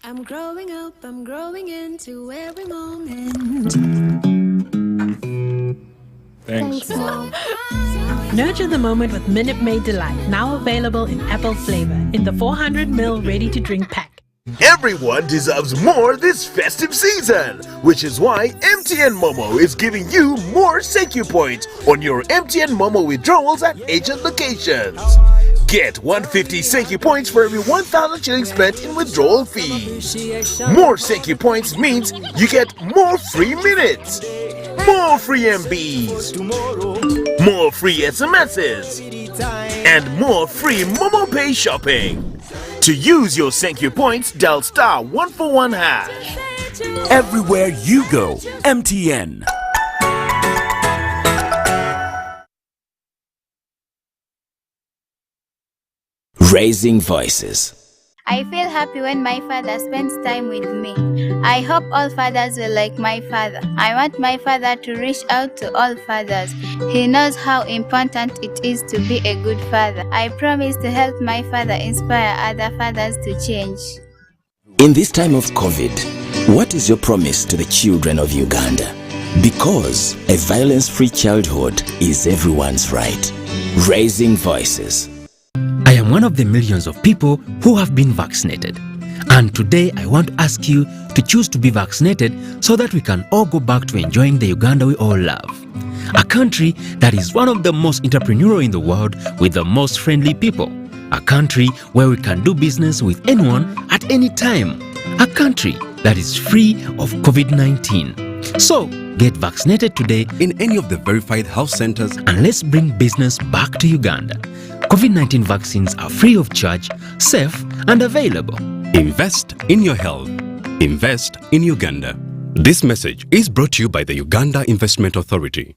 I'm growing up, I'm growing into every moment. Thanks. Mom. Nurture the moment with Minute Maid Delight, now available in apple flavor in the 400ml ready-to-drink pack. Everyone deserves more this festive season, which is why MTN Momo is giving you more Secu points on your MTN Momo withdrawals at agent locations. Get 150 Secu points for every 1,000 shillings spent in withdrawal fees. More Secu points means you get more free minutes, more free MBs, more free SMSs, and more free Momo Pay shopping. To use your Secu points, dial star 141 hash. Everywhere you go, MTN. Raising Voices. I feel happy when my father spends time with me. I hope all fathers will like my father. I want my father to reach out to all fathers. He knows how important it is to be a good father. I promise to help my father inspire other fathers to change. In this time of COVID, what is your promise to the children of Uganda? Because a violence-free childhood is everyone's right. Raising Voices. I am one of the millions of people who have been vaccinated. And today I want to ask you to choose to be vaccinated so that we can all go back to enjoying the Uganda we all love. A country that is one of the most entrepreneurial in the world with the most friendly people. A country where we can do business with anyone at any time. A country that is free of COVID-19. So, get vaccinated today in any of the verified health centers and let's bring business back to Uganda. COVID-19 vaccines are free of charge, safe and available. Invest in your health. Invest in Uganda. This message is brought to you by the Uganda Investment Authority.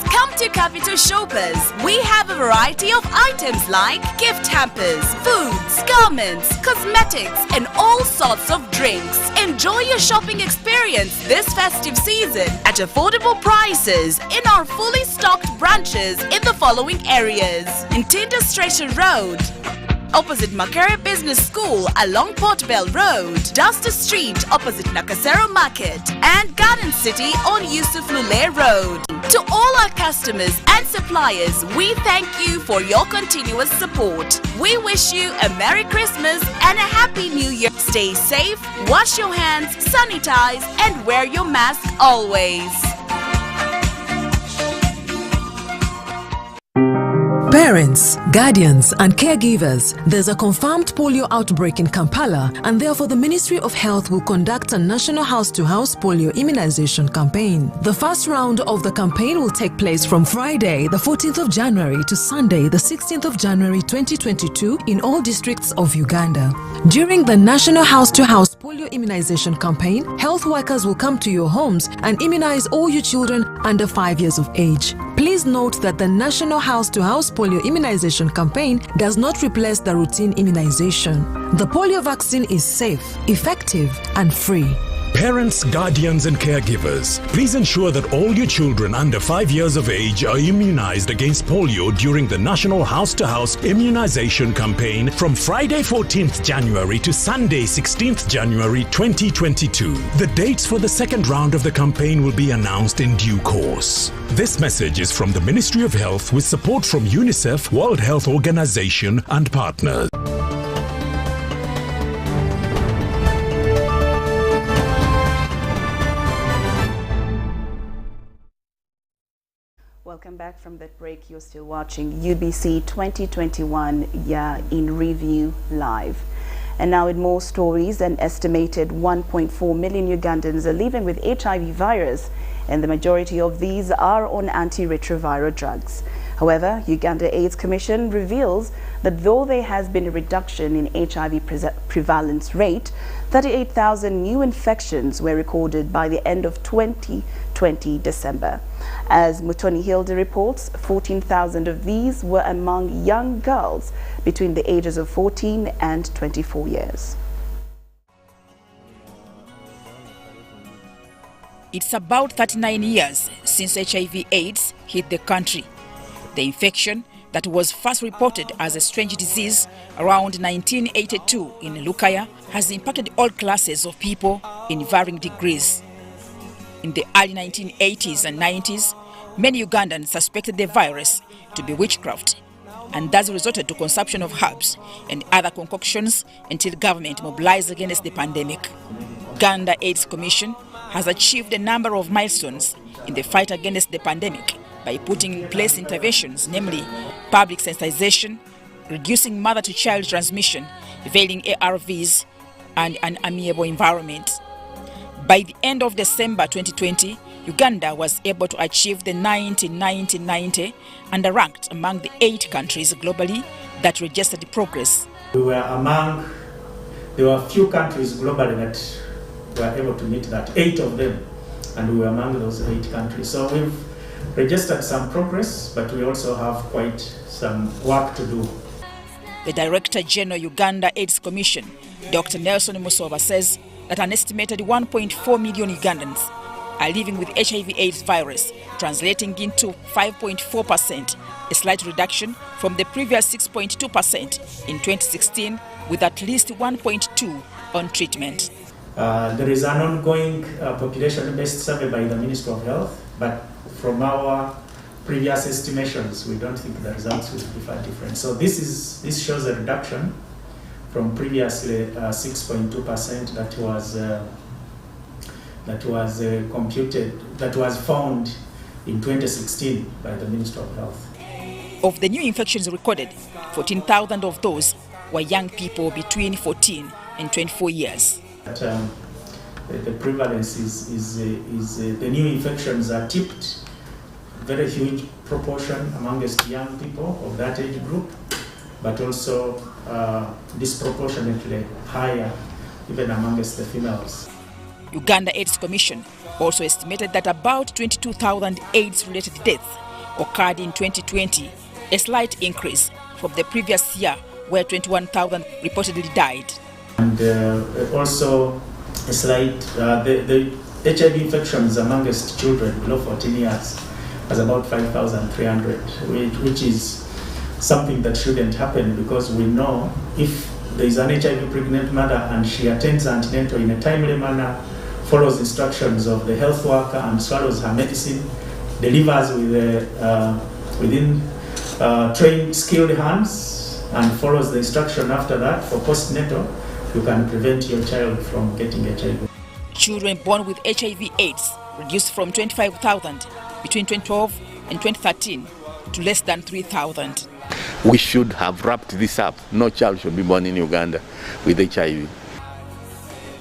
Come to Capital Shoppers. We have a variety of items like gift hampers, foods, garments, cosmetics, and all sorts of drinks. Enjoy your shopping experience this festive season at affordable prices in our fully stocked branches in the following areas: in Tinder Station Road, opposite Makere Business School along Port Bell Road, Duster Street opposite Nakasero Market, and Garden City on Yusuf Lule Road. To all our customers and suppliers, we thank you for your continuous support. We wish you a Merry Christmas and a Happy New Year. Stay safe, wash your hands, sanitize, and wear your mask always. Parents, guardians and caregivers, there's a confirmed polio outbreak in Kampala and therefore the Ministry of Health will conduct a national house-to-house polio immunization campaign. The first round of the campaign will take place from Friday the 14th of January to Sunday the 16th of January 2022 in all districts of Uganda. During the national house-to-house polio polio immunization campaign, health workers will come to your homes and immunize all your children under 5 years of age. Please note that the National House-to-House Polio Immunization Campaign does not replace the routine immunization. The polio vaccine is safe, effective, and free. Parents, guardians and caregivers, please ensure that all your children under 5 years of age are immunized against polio during the National House-to-House Immunization Campaign from Friday 14th January to Sunday 16th January 2022. The dates for the second round of the campaign will be announced in due course. This message is from the Ministry of Health with support from UNICEF, World Health Organization and partners. Welcome back from that break. You're still watching UBC 2021 Year in Review Live. And now with more stories, an estimated 1.4 million Ugandans are living with HIV virus, and the majority of these are on antiretroviral drugs. However, Uganda AIDS Commission reveals that though there has been a reduction in HIV prevalence rate, 38,000 new infections were recorded by the end of 2020 December. As Mutoni Hilda reports, 14,000 of these were among young girls between the ages of 14 and 24 years. It's about 39 years since HIV/AIDS hit the country. The infection that was first reported as a strange disease around 1982 in Lukaya has impacted all classes of people in varying degrees. In the early 1980s and 90s, many Ugandans suspected the virus to be witchcraft, and thus resorted to consumption of herbs and other concoctions until government mobilized against the pandemic. Uganda AIDS Commission has achieved a number of milestones in the fight against the pandemic by putting in place interventions, namely public sensitization, reducing mother-to-child transmission, availing ARVs, and an amiable environment. By the end of December 2020, Uganda was able to achieve the 90-90-90 and ranked among the 8 countries globally that registered progress. There were a few countries globally that were able to meet that, 8 of them, and we were among those 8 countries. So we've registered some progress, but we also have quite some work to do. The Director General Uganda AIDS Commission, Dr. Nelson Musova, says that an estimated 1.4 million Ugandans are living with HIV/AIDS virus, translating into 5.4%, a slight reduction from the previous 6.2% in 2016, with at least 1.2 on treatment. There is an ongoing population-based survey by the Ministry of Health, but from our previous estimations, we don't think the results will differ different. So this shows a reduction from previously 6.2% that was found in 2016 by the Ministry of Health. Of the new infections recorded, 14,000 of those were young people between 14 and 24 years. The prevalence is the new infections are tipped very huge proportion amongst young people of that age group, but also disproportionately higher even amongst the females. Uganda AIDS Commission also estimated that about 22,000 AIDS-related deaths occurred in 2020, a slight increase from the previous year where 21,000 reportedly died. And also a slight, the HIV infections amongst children below 14 years was about 5,300, which is something that shouldn't happen, because we know if there is an HIV pregnant mother and she attends antenatal in a timely manner, follows instructions of the health worker and swallows her medicine, delivers within trained, skilled hands, and follows the instruction after that for postnatal, you can prevent your child from getting HIV. Children born with HIV/AIDS reduced from 25,000 between 2012 and 2013 to less than 3,000. We should have wrapped this up. No child should be born in Uganda with HIV.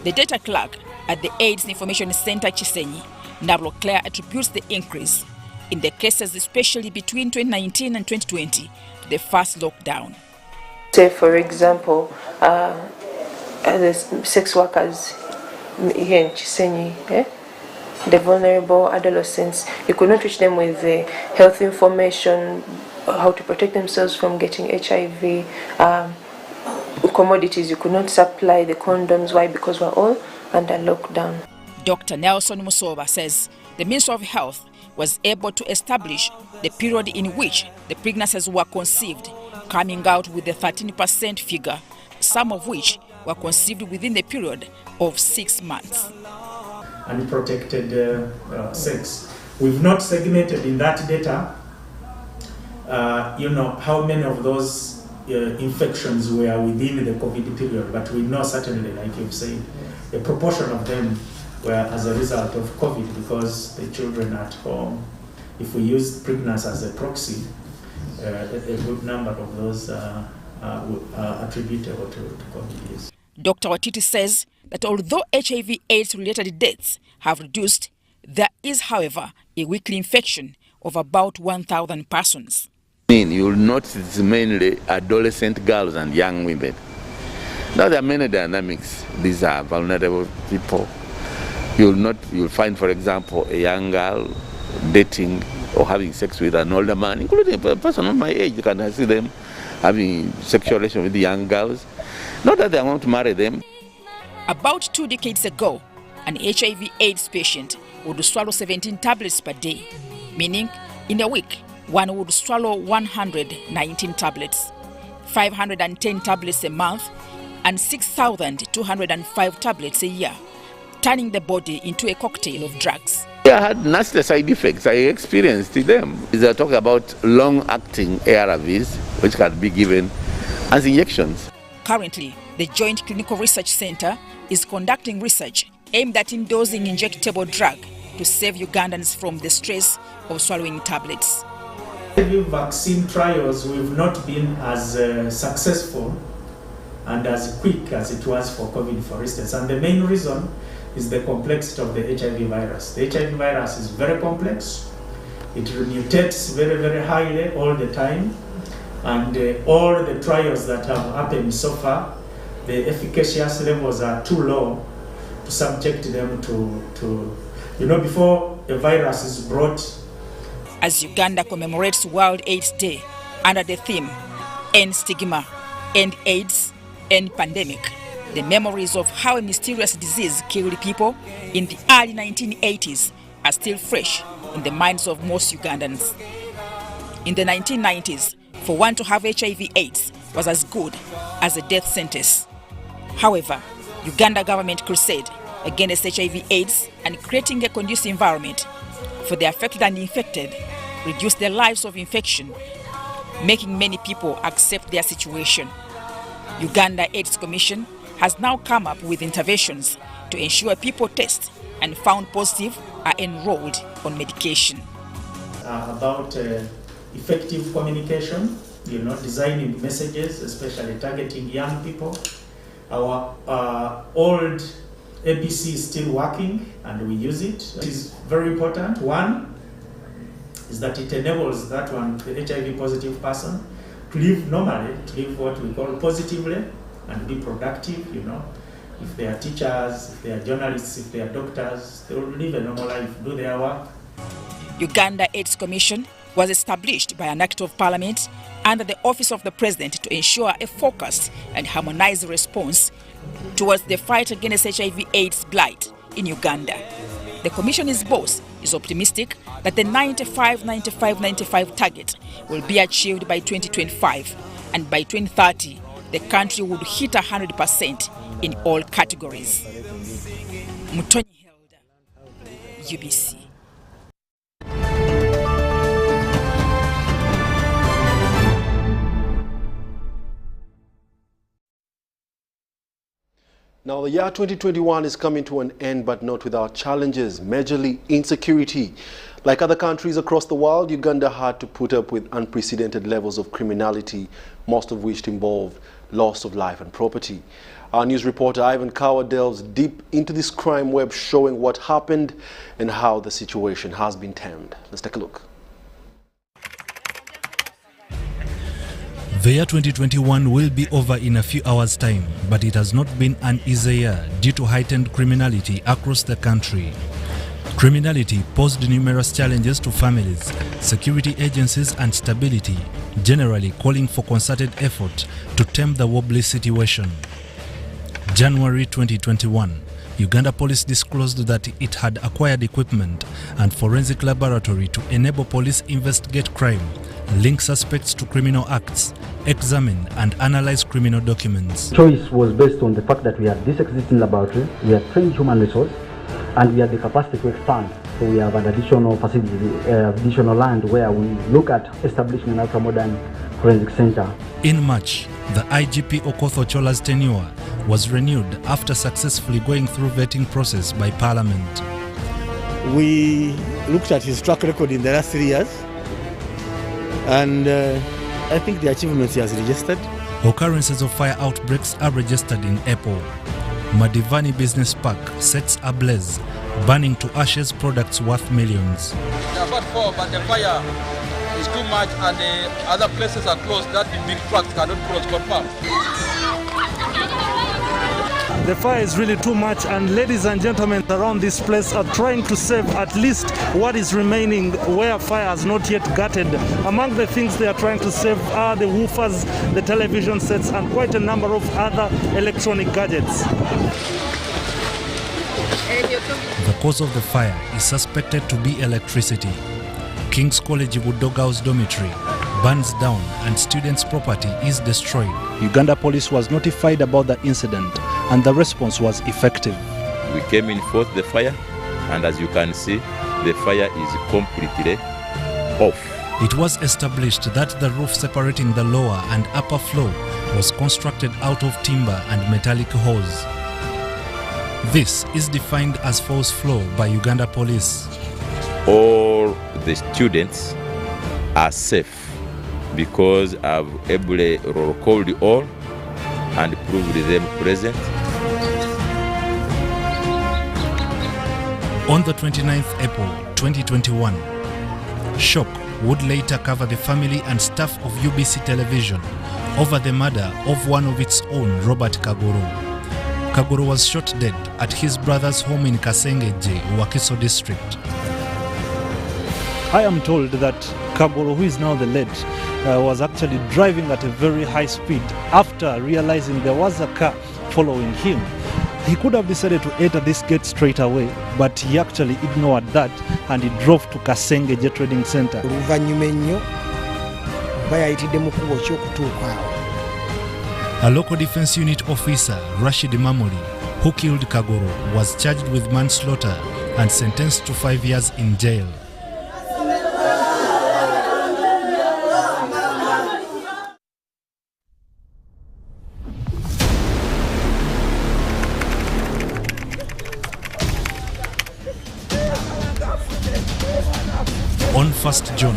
The data clerk at the AIDS Information Center Chisenyi, Nablo Claire, attributes the increase in the cases, especially between 2019 and 2020, to the first lockdown. Say, for example, the sex workers here in Chisenyi, the vulnerable adolescents. You could not reach them with the health information, how to protect themselves from getting HIV, commodities. You could not supply the condoms. Why? Because we're all under lockdown. Dr. Nelson Musoba says the Ministry of Health was able to establish the period in which the pregnancies were conceived, coming out with the 13% figure, some of which were conceived within the period of 6 months. Unprotected sex. We've not segmented in that data, how many of those infections were within the COVID period, but we know certainly, like you've said, a proportion of them were as a result of COVID because the children at home, if we use pregnancy as a proxy, a good number of those are attributable to COVID. Yes. Dr. Watiti says that although HIV/AIDS-related deaths have reduced, there is, however, a weekly infection of about 1,000 persons. You will notice it's mainly adolescent girls and young women. Now there are many dynamics. These are vulnerable people. You'll find, for example, a young girl dating or having sex with an older man, including a person of my age. You can see them having sexual relations with young girls. Not that they want to marry them. About 2 decades ago, an HIV/AIDS patient would swallow 17 tablets per day, meaning in a week, one would swallow 119 tablets, 510 tablets a month, and 6,205 tablets a year, turning the body into a cocktail of drugs. I had nasty side effects. I experienced them. They talk about long-acting ARVs, which can be given as injections. Currently, the Joint Clinical Research Center is conducting research aimed at endorsing injectable drug to save Ugandans from the stress of swallowing tablets. Vaccine trials, we've not been as successful and as quick as it was for COVID, for instance. And the main reason is the complexity of the HIV virus. The HIV virus is very complex. It mutates very, very highly all the time. And all the trials that have happened so far, the efficacious levels are too low to subject them to before a virus is brought. As Uganda commemorates World AIDS Day under the theme, End Stigma, End AIDS, End Pandemic, the memories of how a mysterious disease killed people in the early 1980s are still fresh in the minds of most Ugandans. In the 1990s, for one to have HIV/AIDS was as good as a death sentence. However, Uganda government crusade against HIV/AIDS and creating a conducive environment for the affected and infected reduced the lives of infection, making many people accept their situation. Uganda AIDS Commission has now come up with interventions to ensure people test and found positive are enrolled on medication. About effective communication, designing messages, especially targeting young people. Our old ABC is still working and we use it. It is very important. One is that it enables that one, the HIV positive person, to live normally, to live what we call positively and be productive, If they are teachers, if they are journalists, if they are doctors, they will live a normal life, do their work. Uganda AIDS Commission was established by an Act of Parliament under the Office of the President to ensure a focused and harmonized response towards the fight against HIV/AIDS blight in Uganda. The Commission's boss is optimistic that the 95-95-95 target will be achieved by 2025, and by 2030, the country would hit 100% in all categories. Mutonyi Hilda, UBC. Now, the year 2021 is coming to an end, but not without challenges, majorly insecurity. Like other countries across the world, Uganda had to put up with unprecedented levels of criminality, most of which involved loss of life and property. Our news reporter Ivan Kawa delves deep into this crime web, showing what happened and how the situation has been tamed. Let's take a look. The year 2021 will be over in a few hours' time, but it has not been an easy year due to heightened criminality across the country. Criminality posed numerous challenges to families, security agencies and stability, generally calling for concerted effort to tame the wobbly situation. January 2021, Uganda Police disclosed that it had acquired equipment and forensic laboratory to enable police investigate crime, link suspects to criminal acts, examine and analyze criminal documents. Choice was based on the fact that we had this existing laboratory, we had trained human resource, and we have the capacity to expand. So we have an additional facility, additional land where we look at establishing an ultra-modern forensic center. In March, the IGP Okoth Ochola's tenure was renewed after successfully going through vetting process by Parliament. We looked at his track record in the last 3 years, and I think the achievements he has registered. Occurrences of fire outbreaks are registered in April. Madivani Business Park sets ablaze, burning to ashes products worth millions. There are about 4, but the fire is too much and the other places are closed that the big trucks cannot cross confirmed. The fire is really too much, and ladies and gentlemen around this place are trying to save at least what is remaining where fire has not yet gutted. Among the things they are trying to save are the woofers, the television sets, and quite a number of other electronic gadgets. The cause of the fire is suspected to be electricity. King's College Budoga's dormitory burns down and students' property is destroyed. Uganda Police was notified about the incident and the response was effective. We came in forth the fire, and as you can see, the fire is completely off. It was established that the roof separating the lower and upper floor was constructed out of timber and metallic hose. This is defined as false floor by Uganda Police. All the students are safe because I've ably roll called all and proved them present. On the 29th April 2021, shock would later cover the family and staff of UBC Television over the murder of one of its own, Robert Kagoro. Kagoro was shot dead at his brother's home in Kasengeje, Wakiso district. I am told that Kagoro, who is now the lead, was actually driving at a very high speed after realizing there was a car following him. He could have decided to enter this gate straight away, but he actually ignored that and he drove to Kasengeje Trading Center. A local defense unit officer, Rashid Mamoli, who killed Kagoro, was charged with manslaughter and sentenced to 5 years in jail. On 1st June,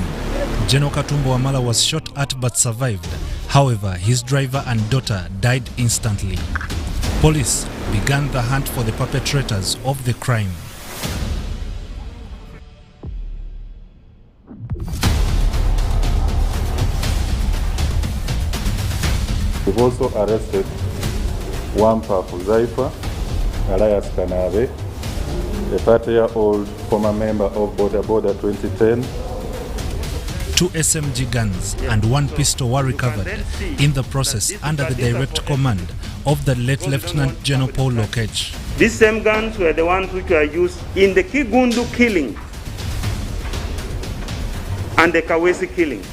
General Katumbo Wamala was shot at but survived. However, his driver and daughter died instantly. Police began the hunt for the perpetrators of the crime. We've also arrested Wampa Fuzaifa, Elias Kanabe, a 30-year-old former member of Border 2010. 2 SMG guns and 1 pistol were recovered in the process under the direct command of the late Lieutenant General Paul Lokech. These same guns were the ones which were used in the Kigundu killing and the Kawesi killing.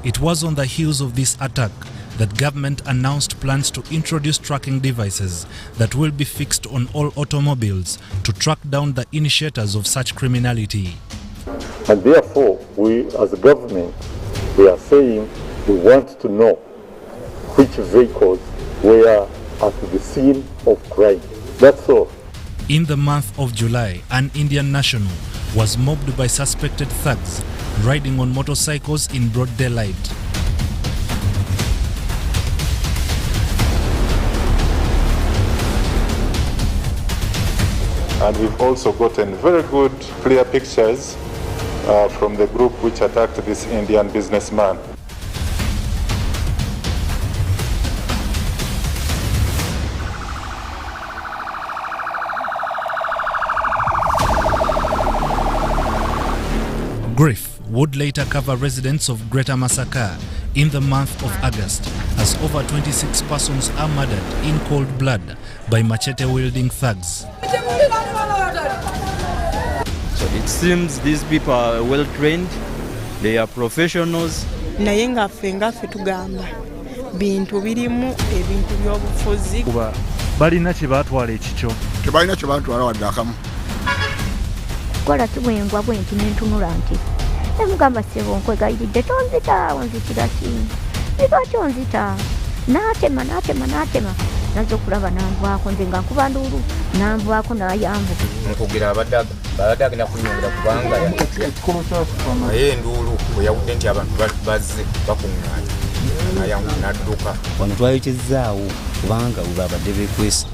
It was on the heels of this attack that government announced plans to introduce tracking devices that will be fixed on all automobiles to track down the initiators of such criminality. And therefore, we as a government, we are saying we want to know which vehicles were at the scene of crime. That's all. In the month of July, an Indian national was mobbed by suspected thugs riding on motorcycles in broad daylight. And we've also gotten very good clear pictures from the group which attacked this Indian businessman. Grief would later cover residents of Greater Masaka in the month of August, as over 26 persons are murdered in cold blood by machete-wielding thugs. So it seems these people are well trained, they are professionals. Naye ngaffe tugamba bintu birimu ebintu by'obufuzi kuba balina kye baatwala ekikyo tebalina kye baatwala wadde akamu kola kibwengwa bwenti nentunula nti emugamba sebo nkwegayiridde tonzita onzitira ki lwaki onzita n'atema nazo okulaba nanvaako nze nga nkuba nduulu nanvaako n'ayambuka nkugira abadde agenda kunyongira kubanga naye enduulu bwe yawudde nti abantu bazze bakuŋŋaanya nayangu n'adduka wano twayokyezaawo kubanga bwe babadde beekwesa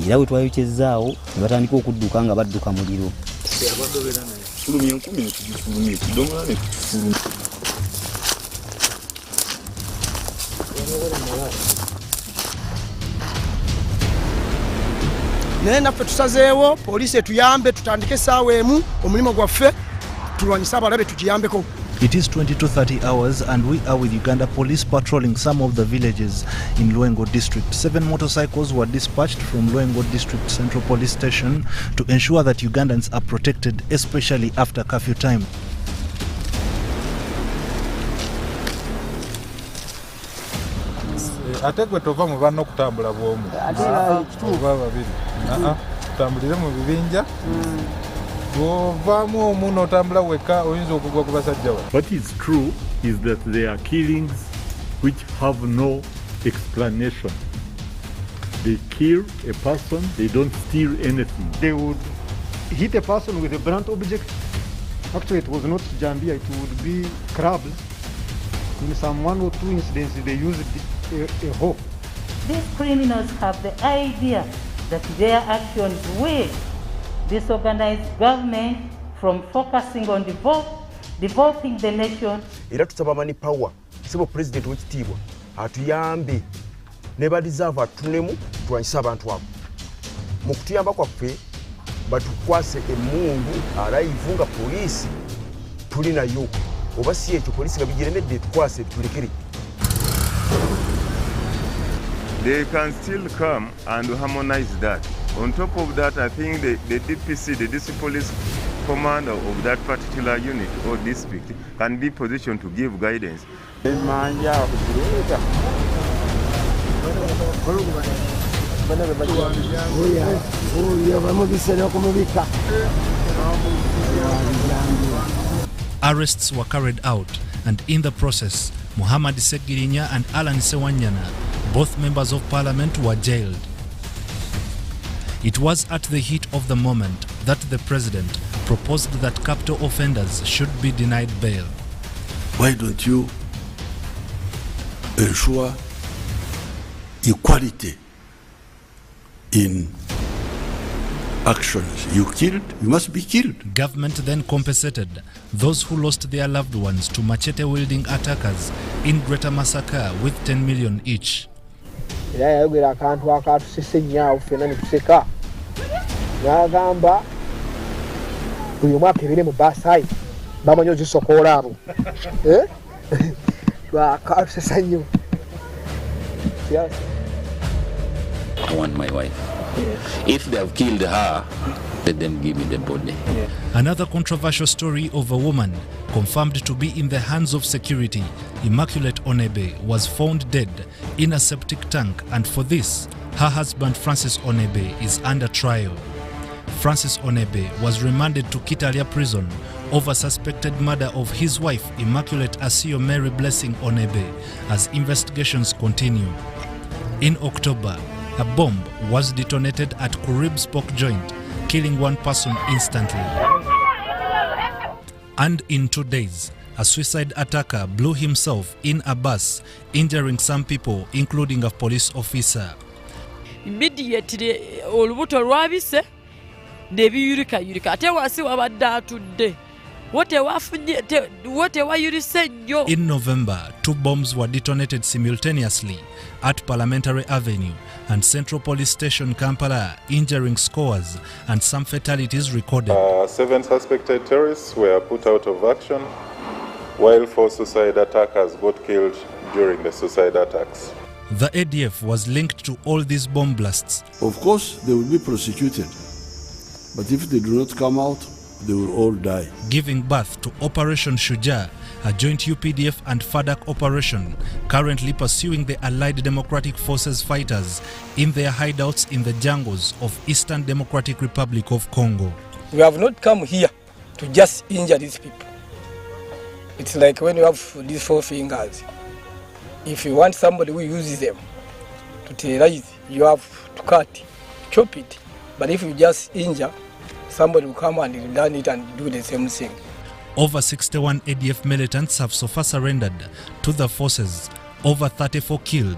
era bwe twayokyezaawo ne batandika okudduka nga badduka muliro fulumya 10 netugifulumya ekidomola netugifulumya naye naffe tusazeewo poliisi etuyambe tutandike essaawa emu omulimu gwaffe tulwanyise abalabe tugiyambeko. It is 22:30 hours and we are with Uganda Police patrolling some of the villages in Lwanga district. 7 motorcycles were dispatched from Lwanga district central police station to ensure that Ugandans are protected, especially after curfew time. Ate gwe tova mu banno kutambula bwomu oba babiri tutambulire mu bibinja bw'ovaamu omu n'otambula wekka oyinza okugwa ku basajja wa. What is true is that there are killings which have no explanation. They kill a person, they don't steal anything. They would hit a person with a blunt object. Actually, it was not jambia, it would be crabs. In some 1 or 2 incidents, they used a hook. These criminals have the idea that their actions will disorganize government from focusing on developing the nation. Era tusaba mani power sebo president w'ekitiibwa atuyambe ne badizaava atunemu tulwanyise abantu abo mu kutuyamba kwaffe batukwase emmundu alayivu nga poliisi tuli nayo oba si ekyo poliisi nga bigiremedde tukwase tulekere. They can still come and harmonize that. On top of that, I think the DPC, the District Police Commander of that particular unit or district, can be positioned to give guidance. Arrests were carried out, and in the process, Muhammad Segirinya and Alan Sewanyana, both members of parliament, were jailed. It was at the heat of the moment that the president proposed that capital offenders should be denied bail. Why don't you ensure equality in actions? You killed, you must be killed. Government then compensated those who lost their loved ones to machete-wielding attackers in Greater Masaka with 10 million each. Era yayogera akantu akatusese nnyo ffenna ne tuseka n'agamba buli omu akebere mu baasayi bamanyi ozisokoola abo akatusesa nnyo. I want my wife. If they have killed her, let them give me the body. Another controversial story of a woman confirmed to be in the hands of security, Immaculate Onebe, was found dead in a septic tank, and for this, her husband Francis Onebe is under trial. Francis Onebe was remanded to Kitalia prison over suspected murder of his wife Immaculate Asio Mary Blessing Onebe as investigations continue. In October, a bomb was detonated at Kurib's pork joint, killing one person instantly. And in 2 days, a suicide attacker blew himself in a bus, injuring some people, including a police officer. Immediately, olubuto lwabise ne biyurikayurika ate wansi wabadde atudde In November, 2 bombs were detonated simultaneously at Parliamentary Avenue and Central Police Station, Kampala, injuring scores and some fatalities recorded. 7 suspected terrorists were put out of action, while 4 suicide attackers got killed during the suicide attacks. The ADF was linked to all these bomb blasts. Of course, they will be prosecuted, but if they do not come out, they will all die. Giving birth to Operation Shujaa, a joint UPDF and FADC operation currently pursuing the Allied Democratic Forces fighters in their hideouts in the jungles of Eastern Democratic Republic of Congo. We have not come here to just injure these people. It's like when you have these 4 fingers. If you want somebody who uses them to terrorize, you have to cut, chop it. But if you just injure, somebody will come and learn it and do the same thing. Over 61 ADF militants have so far surrendered to the forces, over 34 killed,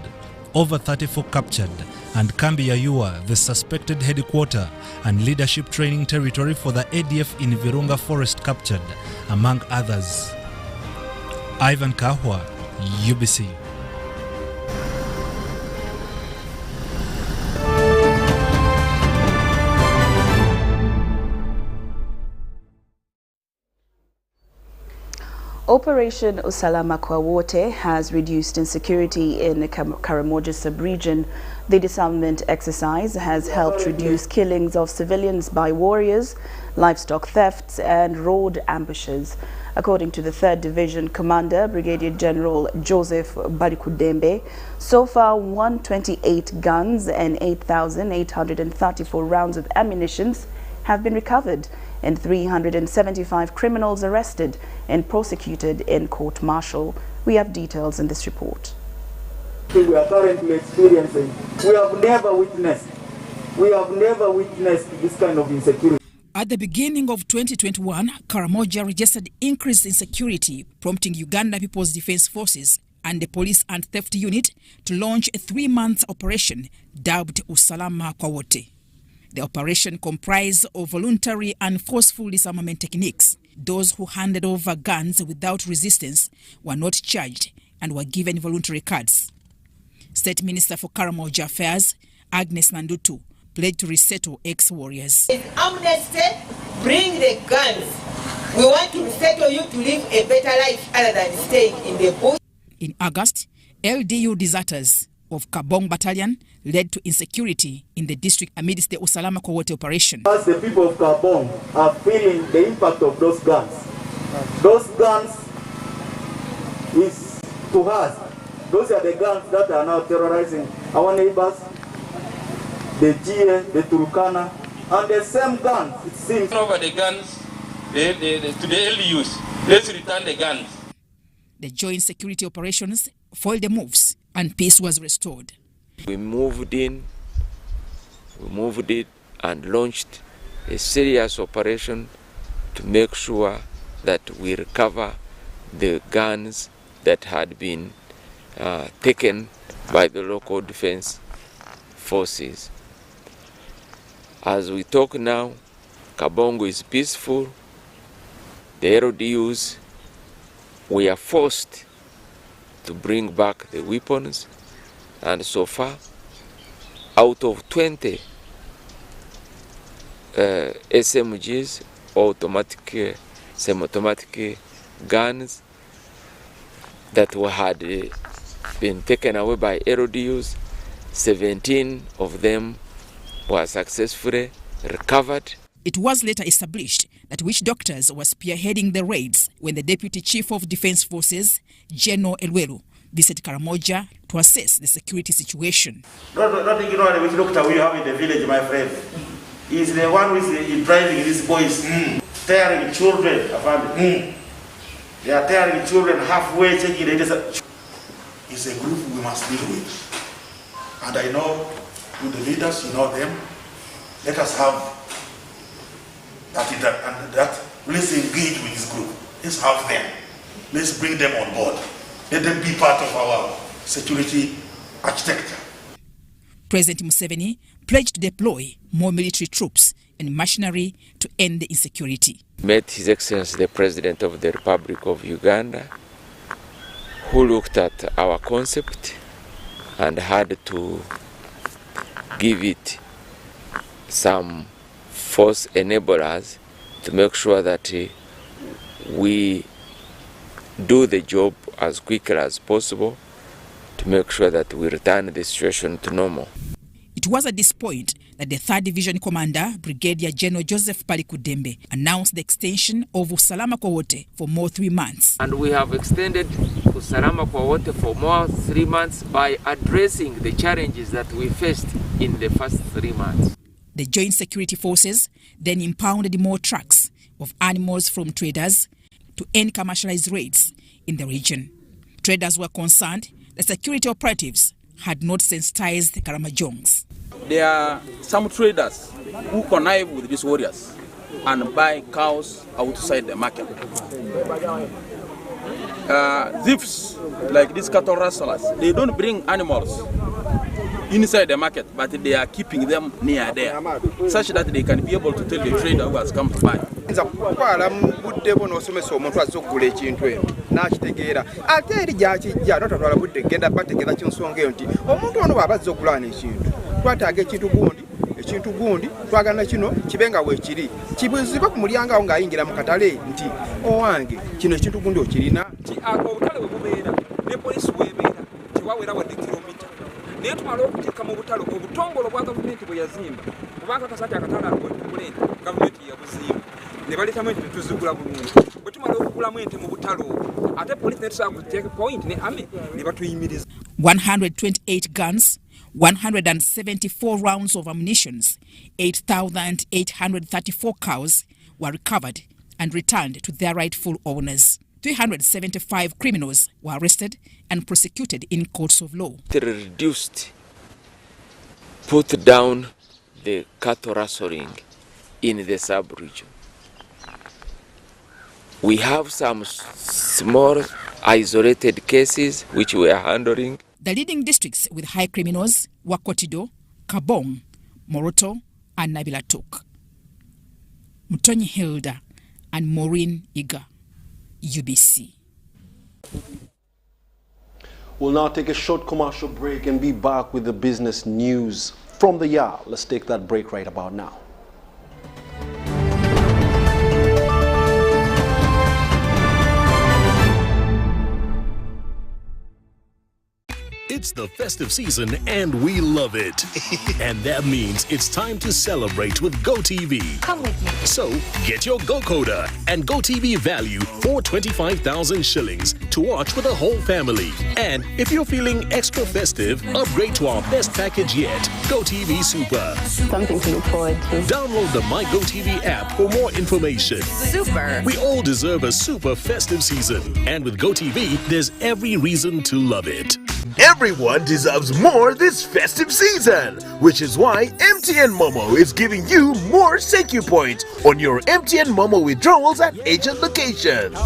over 34 captured, and Kambi Yayua, the suspected headquarter and leadership training territory for the ADF in Virunga Forest, captured, among others. Ivan Kahwa, UBC. Operation Usalama kwa Wote has reduced insecurity in the Karamoja sub-region. The disarmament exercise has helped reduce killings of civilians by warriors, livestock thefts and road ambushes. According to the 3rd Division Commander, Brigadier General Joseph Barikudembe, so far 128 guns and 8,834 rounds of ammunition have been recovered and 375 criminals arrested and prosecuted in court-martial. We have details in this report. We are currently experiencing. We have never witnessed this kind of insecurity. At the beginning of 2021, Karamoja registered increased insecurity, prompting Uganda People's Defense Forces and the Police and Theft Unit to launch a 3-month operation dubbed Usalama kwa Wote. The operation comprised of voluntary and forceful disarmament techniques. Those who handed over guns without resistance were not charged and were given voluntary cards. State Minister for Karamoja Affairs, Agnes Nandutu, pledged to resettle ex-warriors. Amnesty, bring the guns. We want to resettle you to live a better life other than staying in the bush. In August, LDU deserters of Kabong Battalion led to insecurity in the district amidst the Usalama kwa Wote operation. As the people of Kabong are feeling the impact of those guns is to us. Those are the guns that are now terrorizing our neighbors, the GA, the Turkana, and the same guns, it seems. Over the guns to the LUs. Let's return the guns. The joint security operations foiled the moves and peace was restored. We moved it and launched a serious operation to make sure that we recover the guns that had been taken by the local defense forces. As we talk now, Kabongo is peaceful. The LDUs, we are forced to bring back the weapons, and so far, out of 20 SMGs, automatic, semi-automatic guns that had been taken away by LDUs, 17 of them were successfully recovered. It was later established that witch doctors were spearheading the raids when the Deputy Chief of Defense Forces, General Elwelu, visited Karamoja to assess the security situation. Don't ignore the witch doctor we have in the village, my friend. He's the one who is driving these boys, tearing children. They are tearing children halfway, taking it. It's a group we must deal with. And I know you, the leaders, you know them. Let us have that. Let's engage with this group. Let's have them. Let's bring them on board. Let them be part of our security architecture. President Museveni pledged to deploy more military troops and machinery to end the insecurity. Met His Excellency the President of the Republic of Uganda, who looked at our concept and had to give it some force enablers to make sure that we do the job as quickly as possible to make sure that we return the situation to normal. It was at this point that the 3rd Division Commander, Brigadier General Joseph Palikudembe, announced the extension of Usalama kwa Wote for more 3 months. And we have extended Usalama kwa Wote for more 3 months by addressing the challenges that we faced in the first 3 months. The Joint Security Forces then impounded more trucks of animals from traders to end commercialized raids in the region. Traders were concerned that security operatives had not sensitized the Karamojongs. There are some traders who connive with these warriors and buy cows outside the market. Thieves like these cattle rustlers, they don't bring animals inside the market, but they are keeping them near there, such that they can be able to tell the trader who has come to buy. ekintu gundi twagana kino kibenga weekiri kibuzibwa ku mulyango awo ng'ayingira mu katale nti owange kino ekintu gundi okirina ako obutale bwe bubeera ne poliisi weebeera tiwawera wadde kilomita naye tumala okuteeka mu butale obutongole bwa gavumenti bwe yazimba kubanga kasati akatale akwetukulente gavumenti yabuzimba ne baleetamu ente netuzigula bulungi bwe tumala okugulamu ente mu butale obwo ate poliisi netusobola kuteeka point ne ame ne batuyimiriza. 128 guns, 174 rounds of ammunition, 8,834 cows were recovered and returned to their rightful owners. 375 criminals were arrested and prosecuted in courts of law. They reduced, put down the cattle rustling in the sub-region. We have some small isolated cases which we are handling. The leading districts with high criminals were Kotido, Kabong, Moroto, and Nabilatok. Mutonyi Hilda and Maureen Iga, UBC. We'll now take a short commercial break and be back with the business news from the yard. Let's take that break right about now. It's the festive season and we love it. And that means it's time to celebrate with GoTV. Come with me. So get your GoCoder and GoTV value for 25,000 shillings to watch with the whole family. And if you're feeling extra festive, upgrade to our best package yet, GoTV Super. Something to look forward to. Download the My GoTV app for more information. Super. We all deserve a super festive season. And with GoTV, there's every reason to love it. Everyone deserves more this festive season, which is why MTN Momo is giving you more Secu points on your MTN Momo withdrawals at agent locations.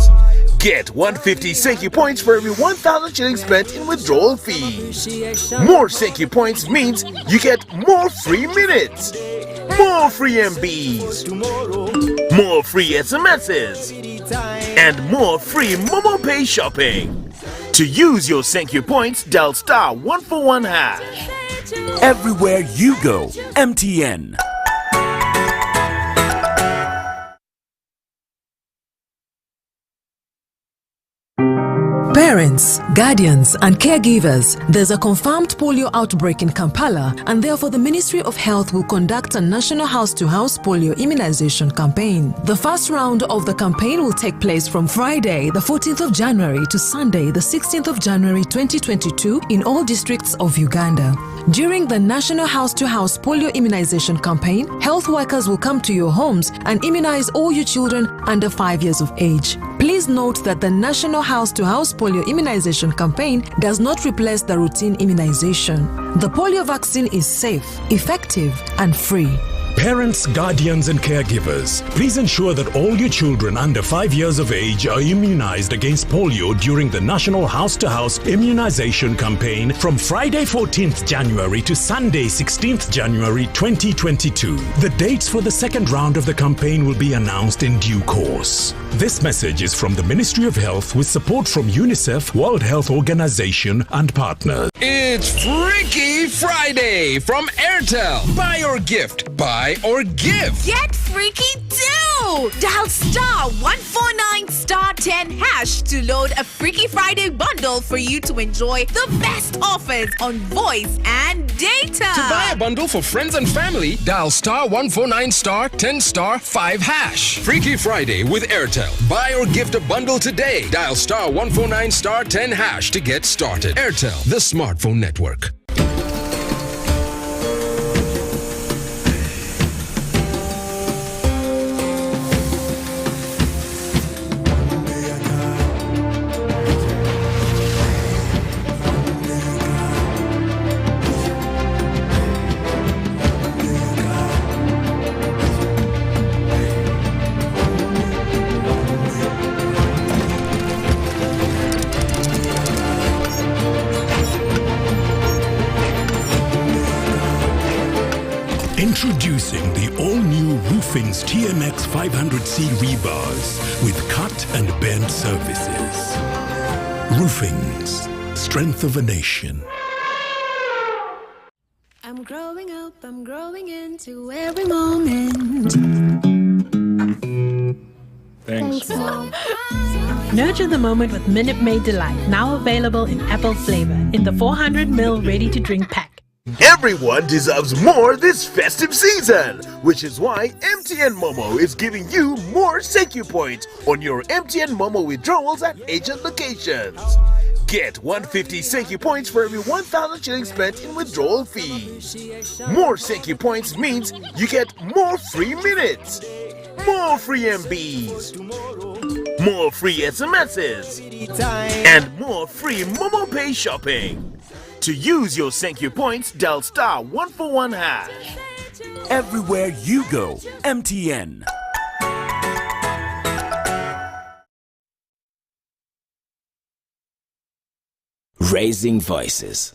Get 150 Secu points for every 1,000 shillings spent in withdrawal fees. More Secu points means you get more free minutes, more free MBs, more free SMSs, and more free Momo Pay shopping. To use your Secu points, dial *141#. Everywhere you go, MTN. Parents, guardians, and caregivers, there's a confirmed polio outbreak in Kampala, and therefore the Ministry of Health will conduct a national house-to-house polio immunization campaign. The first round of the campaign will take place from Friday, the 14th of January to Sunday, the 16th of January 2022 in all districts of Uganda. During the national house-to-house polio immunization campaign, health workers will come to your homes and immunize all your children under 5 years of age. Please note that the national house-to-house polio immunization campaign does not replace the routine immunization. The polio vaccine is safe, effective, and free. Parents, guardians and caregivers, please ensure that all your children under 5 years of age are immunized against polio during the National House-to-House Immunization Campaign from Friday 14th January to Sunday 16th January 2022. The dates for the second round of the campaign will be announced in due course. This message is from the Ministry of Health with support from UNICEF, World Health Organization and partners. It's Freaky Friday from Airtel. Buy or gift. Buy or give. Get freaky too! Dial *149*10# to load a Freaky Friday bundle for you to enjoy the best offers on voice and data. To buy a bundle for friends and family, dial *149*10*5#. Freaky Friday with Airtel. Buy or gift a bundle today. Dial *149*10# to get started. Airtel, the smartphone network. Introducing the all-new Roofing's TMX 500C rebars with cut and bend surfaces. Roofing's, strength of a nation. I'm growing up, I'm growing into every moment. Thanks. Nurture the moment with Minute Maid Delight, now available in apple flavor in the 400ml ready-to-drink pack. Everyone deserves more this festive season, which is why MTN Momo is giving you more Secu points on your MTN Momo withdrawals at agent locations. Get 150 Secu points for every 1,000 shillings spent in withdrawal fees. More Secu points means you get more free minutes, more free MBs, more free SMSs, and more free Momo Pay shopping. To use your Secu points, dial *141#. Everywhere you go, MTN. Raising voices.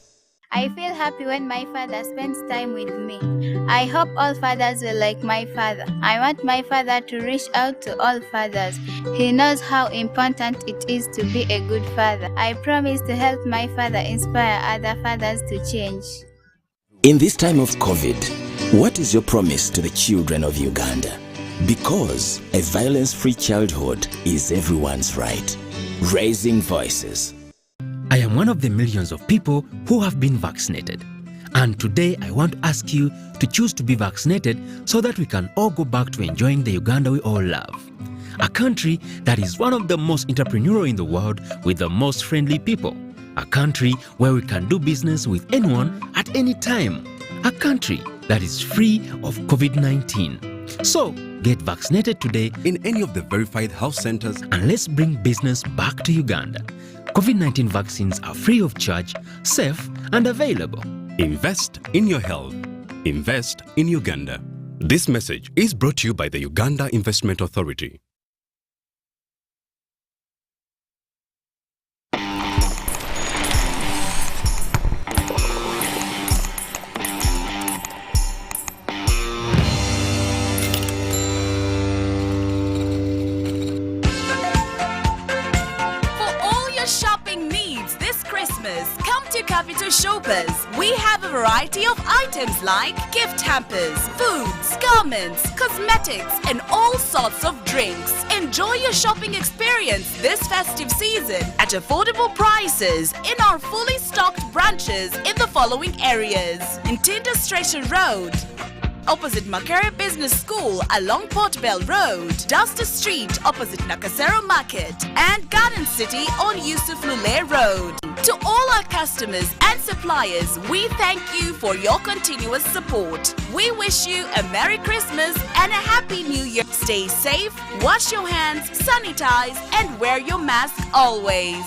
I feel happy when my father spends time with me. I hope all fathers will like my father. I want my father to reach out to all fathers. He knows how important it is to be a good father. I promise to help my father inspire other fathers to change. In this time of COVID, what is your promise to the children of Uganda? Because a violence-free childhood is everyone's right. Raising voices. I am one of the millions of people who have been vaccinated. And today I want to ask you to choose to be vaccinated so that we can all go back to enjoying the Uganda we all love. A country that is one of the most entrepreneurial in the world with the most friendly people. A country where we can do business with anyone at any time. A country that is free of COVID-19. So, get vaccinated today in any of the verified health centers and let's bring business back to Uganda. COVID-19 vaccines are free of charge, safe and available. Invest in your health. Invest in Uganda. This message is brought to you by the Uganda Investment Authority. Capital Shoppers. We have a variety of items like gift hampers, foods, garments, cosmetics, and all sorts of drinks. Enjoy your shopping experience this festive season at affordable prices in our fully stocked branches in the following areas: in Tinda Stretcher Road, opposite Makere Business School along Port Bell Road, Duster Street opposite Nakasero Market, and Garden City on Yusuf Lule Road. To all our customers and suppliers, we thank you for your continuous support. We wish you a Merry Christmas and a Happy New Year. Stay safe, wash your hands, sanitize, and wear your mask always.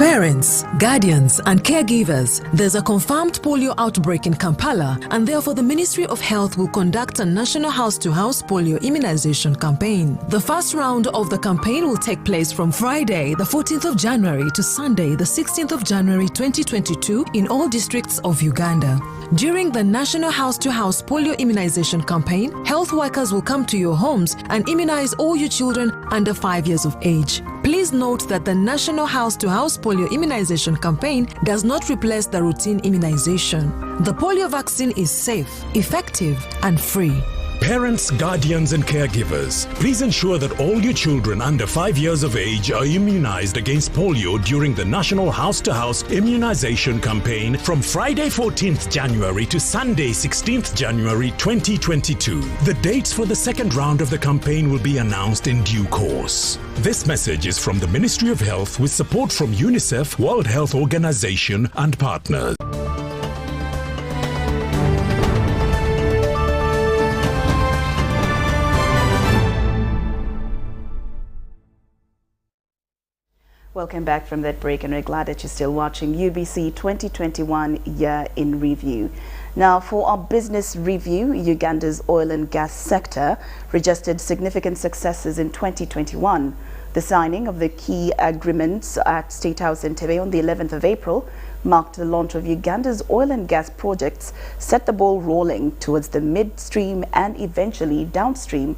Parents, guardians, and caregivers, there's a confirmed polio outbreak in Kampala, and therefore the Ministry of Health will conduct a national house-to-house polio immunization campaign. The first round of the campaign will take place from Friday, the 14th of January to Sunday, the 16th of January 2022 in all districts of Uganda. During the National House-to-House Polio Immunization Campaign, health workers will come to your homes and immunize all your children under 5 years of age. Please note that the National House-to-House Polio Immunization Campaign does not replace the routine immunization. The polio vaccine is safe, effective, and free. Parents, guardians, and caregivers, please ensure that all your children under 5 years of age are immunized against polio during the National House-to-House Immunization Campaign from Friday 14th January to Sunday 16th January 2022. The dates for the second round of the campaign will be announced in due course. This message is from the Ministry of Health with support from UNICEF, World Health Organization, and partners. Welcome back from that break, and we're glad that you're still watching UBC 2021 Year in Review. Now, for our business review, Uganda's oil and gas sector registered significant successes in 2021. The signing of the key agreements at State House in Entebbe on the 11th of April marked the launch of Uganda's oil and gas projects, set the ball rolling towards the midstream and eventually downstream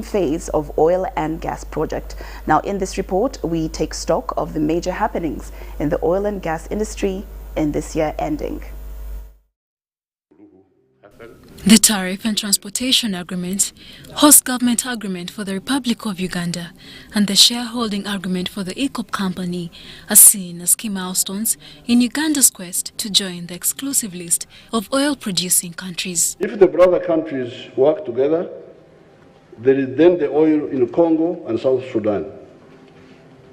phase of oil and gas project. Now, in this report, we take stock of the major happenings in the oil and gas industry in this year ending. The Tariff and Transportation Agreement, Host Government Agreement for the Republic of Uganda, and the Shareholding Agreement for the ECOP Company are seen as key milestones in Uganda's quest to join the exclusive list of oil-producing countries. If the brother countries work together, there is then the oil in Congo and South Sudan.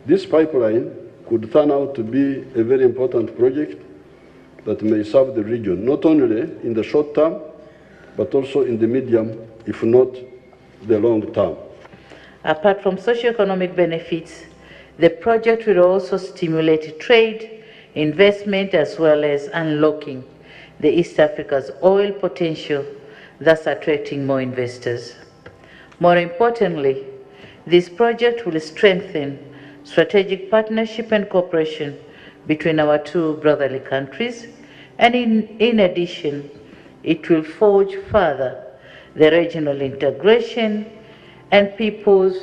This pipeline could turn out to be a very important project that may serve the region, not only in the short term, but also in the medium, if not the long term. Apart from socio-economic benefits, the project will also stimulate trade, investment, as well as unlocking the East Africa's oil potential, thus attracting more investors. More importantly, this project will strengthen strategic partnership and cooperation between our two brotherly countries, and in addition, it will forge further the regional integration and people's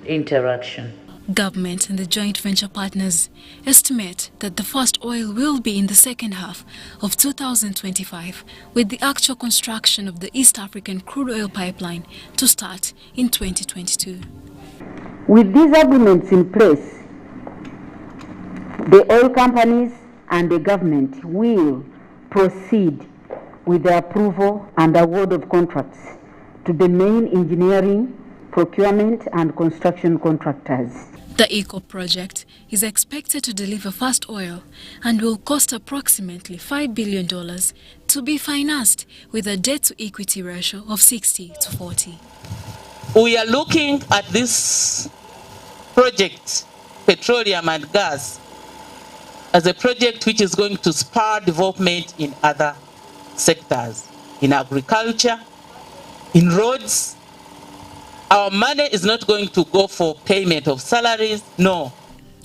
interaction. Government and the joint venture partners estimate that the first oil will be in the second half of 2025, with the actual construction of the East African crude oil pipeline to start in 2022. With these agreements in place, the oil companies and the government will proceed with the approval and award of contracts to the main engineering, procurement and construction contractors. The ECOP project is expected to deliver fast oil and will cost approximately $5 billion to be financed with a debt-to-equity ratio of 60:40. We are looking at this project, petroleum and gas, as a project which is going to spur development in other sectors, in agriculture, in roads. Our money is not going to go for payment of salaries, no.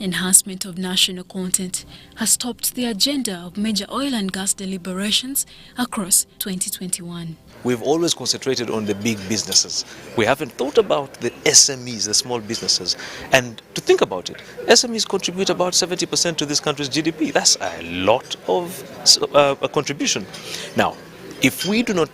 Enhancement of national content has topped the agenda of major oil and gas deliberations across 2021. We've always concentrated on the big businesses. We haven't thought about the SMEs, the small businesses. And to think about it, SMEs contribute about 70% to this country's GDP. That's a lot of a contribution. Now, if we do not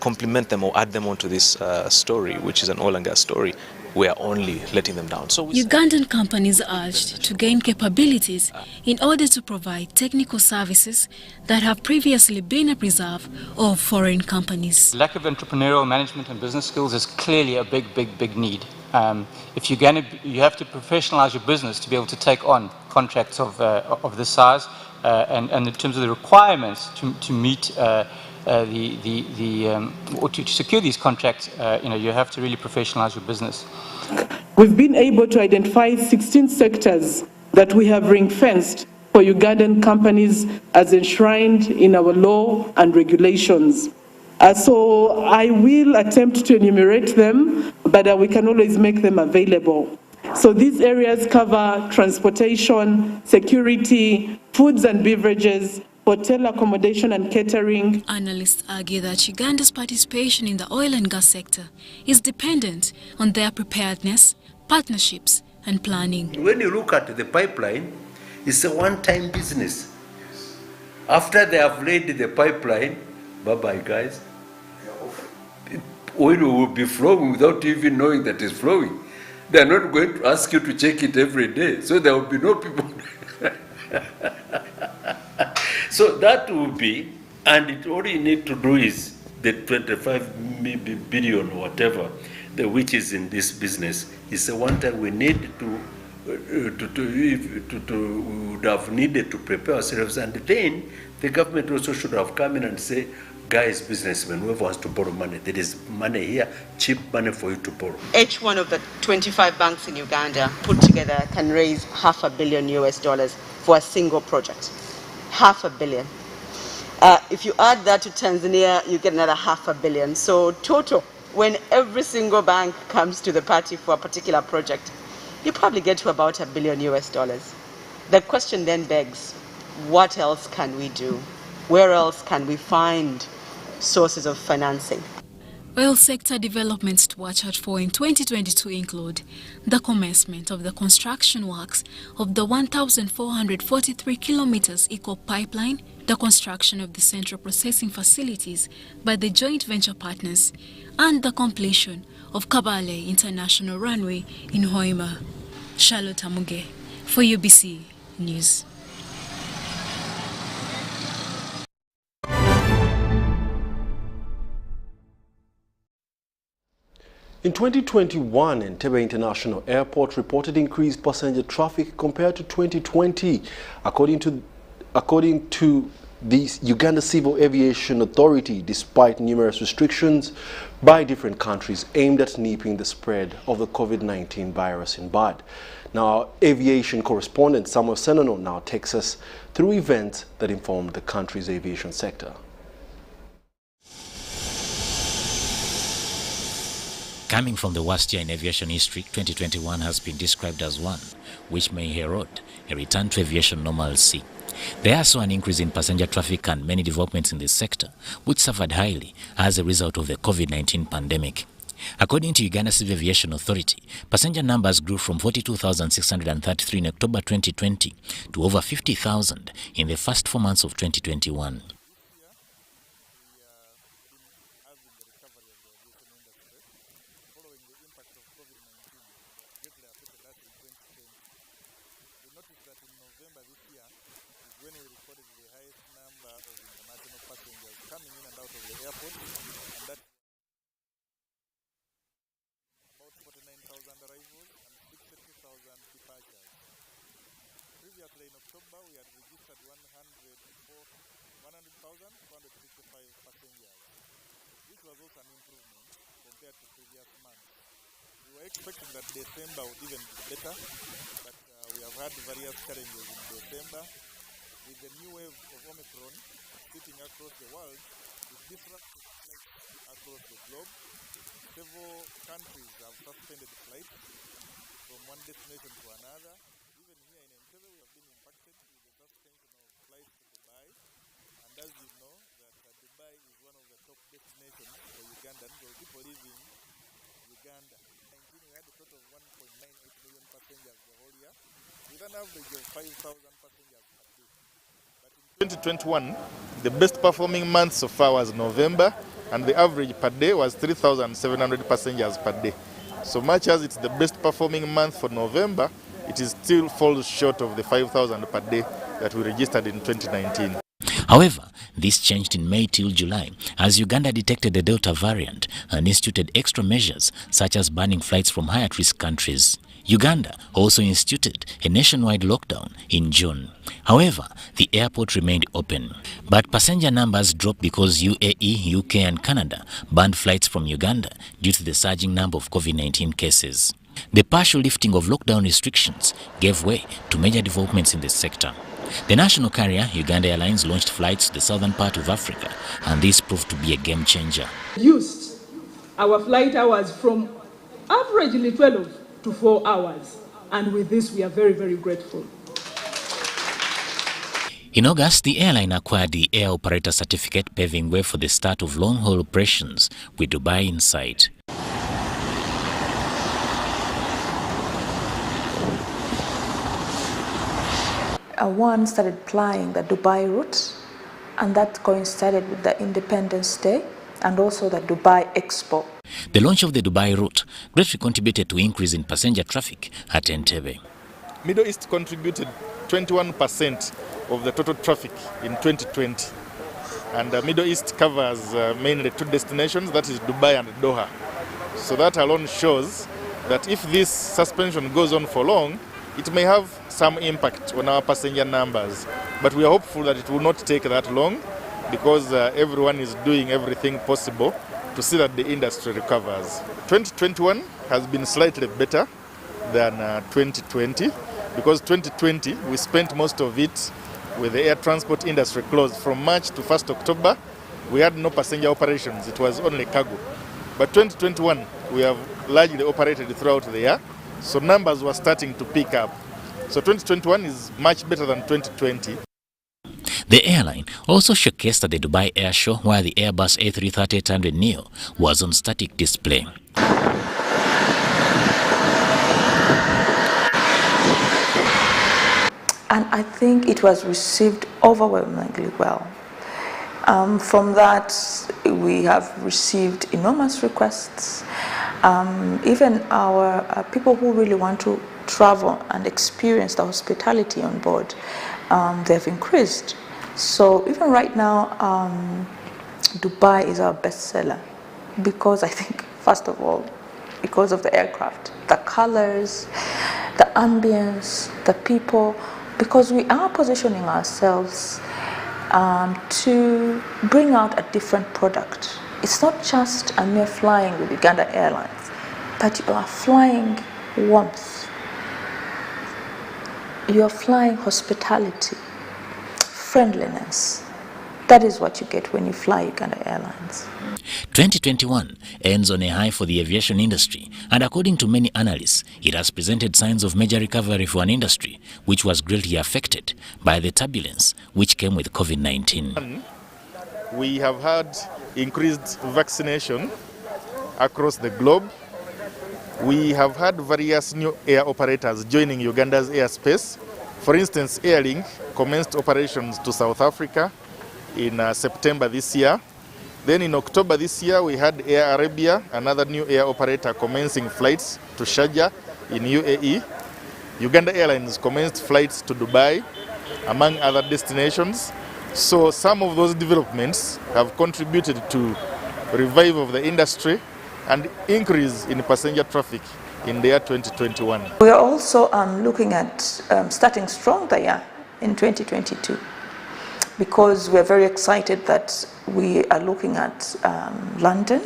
complement them or add them onto this story, which is an oil and gas story, we are only letting them down. So Ugandan companies are urged to gain capabilities in order to provide technical services that have previously been a preserve of foreign companies. Lack of entrepreneurial management and business skills is clearly a big need. If you have to professionalize your business to be able to take on contracts of this size, and in terms of the requirements to meet or to secure these contracts, you have to really professionalize your business. We've been able to identify 16 sectors that we have ring-fenced for Ugandan companies as enshrined in our law and regulations. So I will attempt to enumerate them, but we can always make them available. So these areas cover transportation, security, foods and beverages, hotel accommodation and catering. Analysts argue that Uganda's participation in the oil and gas sector is dependent on their preparedness, partnerships and planning. When you look at the pipeline, it's a one-time business. After they have laid the pipeline, bye-bye guys. Oil will be flowing without even knowing that it's flowing. They are not going to ask you to check it every day, so there will be no people. So that will be, and all you need to do is the 25 billion or whatever, which is in this business, is the one time we need to would have needed to prepare ourselves, and then the government also should have come in and say, guys, businessmen, whoever wants to borrow money, there is money here, cheap money for you to borrow. Each one of the 25 banks in Uganda put together can raise $500 million for a single project. $500 million. If you add that to Tanzania, you get another $500 million. So total, when every single bank comes to the party for a particular project, you probably get to about $1 billion. The question then begs, what else can we do? Where else can we find sources of financing? Oil sector developments to watch out for in 2022 include the commencement of the construction works of the 1,443 kilometers ECO pipeline, the construction of the central processing facilities by the joint venture partners, and the completion of Kabale International Runway in Hoima. Charlotte Amuge for UBC News. In 2021, Entebbe International Airport reported increased passenger traffic compared to 2020, according to the Uganda Civil Aviation Authority, despite numerous restrictions by different countries aimed at nipping the spread of the COVID-19 virus in bud. Now, our aviation correspondent Samuel Senano now takes us through events that informed the country's aviation sector. Coming from the worst year in aviation history, 2021 has been described as one which may herald a return to aviation normalcy. There saw an increase in passenger traffic and many developments in this sector, which suffered highly as a result of the COVID-19 pandemic. According to Uganda Civil Aviation Authority, passenger numbers grew from 42,633 in October 2020 to over 50,000 in the first 4 months of 2021. Expecting that December would even be better, but we have had various challenges in December with the new wave of Omicron sitting across the world with different flights across the globe. Several countries have suspended flights from one destination to another. Even here in Entebbe, we have been impacted with the suspension of flights to Dubai. And as you know, that Dubai is one of the top destinations for Ugandans or people living in Uganda. We had a total of 1.98 million passengers the whole year, with an average of 5,000 passengers per day. But in 2021, the best performing month so far was November, and the average per day was 3,700 passengers per day. So much as it's the best performing month for November, it is still falls short of the 5,000 per day that we registered in 2019. However, this changed in May till July as Uganda detected the Delta variant and instituted extra measures such as banning flights from high-at-risk countries. Uganda also instituted a nationwide lockdown in June. However, the airport remained open. But passenger numbers dropped because UAE, UK and Canada banned flights from Uganda due to the surging number of COVID-19 cases. The partial lifting of lockdown restrictions gave way to major developments in the sector. The national carrier, Uganda Airlines, launched flights to the southern part of Africa, and this proved to be a game changer. Reduced our flight hours from averagely 12 to 4 hours, and with this we are very, very grateful. In August, the airline acquired the Air Operator Certificate, paving way for the start of long-haul operations with Dubai in sight. One started flying the Dubai route, and that coincided with the Independence Day and also the Dubai Expo. The launch of the Dubai route greatly contributed to increase in passenger traffic at Entebbe. Middle East contributed 21% of the total traffic in 2020. And the Middle East covers mainly two destinations, that is Dubai and Doha. So that alone shows that if this suspension goes on for long, it may have some impact on our passenger numbers. But we are hopeful that it will not take that long, because everyone is doing everything possible to see that the industry recovers. 2021 has been slightly better than 2020, because 2020 we spent most of it with the air transport industry closed. From March to 1st October, we had no passenger operations, it was only cargo. But 2021, we have largely operated throughout the year, so numbers were starting to pick up. So 2021 is much better than 2020. The airline also showcased at the Dubai Air Show, where the Airbus A330-800neo was on static display. And I think it was received overwhelmingly well. From that, we have received enormous requests. Even our people who really want to travel and experience the hospitality on board, they've increased. So even right now, Dubai is our best seller, because I think, first of all, because of the aircraft, the colors, the ambience, the people, because we are positioning ourselves to bring out a different product. It's not just a mere flying with Uganda Airlines, but you are flying warmth. You are flying hospitality, friendliness. That is what you get when you fly Uganda Airlines. 2021 ends on a high for the aviation industry, and according to many analysts, it has presented signs of major recovery for an industry which was greatly affected by the turbulence which came with COVID-19. We have had increased vaccination across the globe. We have had various new air operators joining Uganda's airspace. For instance, Airlink commenced operations to South Africa in September this year. Then in October this year, we had Air Arabia, another new air operator, commencing flights to Sharjah in UAE. Uganda Airlines commenced flights to Dubai, among other destinations. So some of those developments have contributed to revival of the industry and increase in passenger traffic in the year 2021. We are also looking at starting strong the year in 2022, because we're very excited that we are looking at London,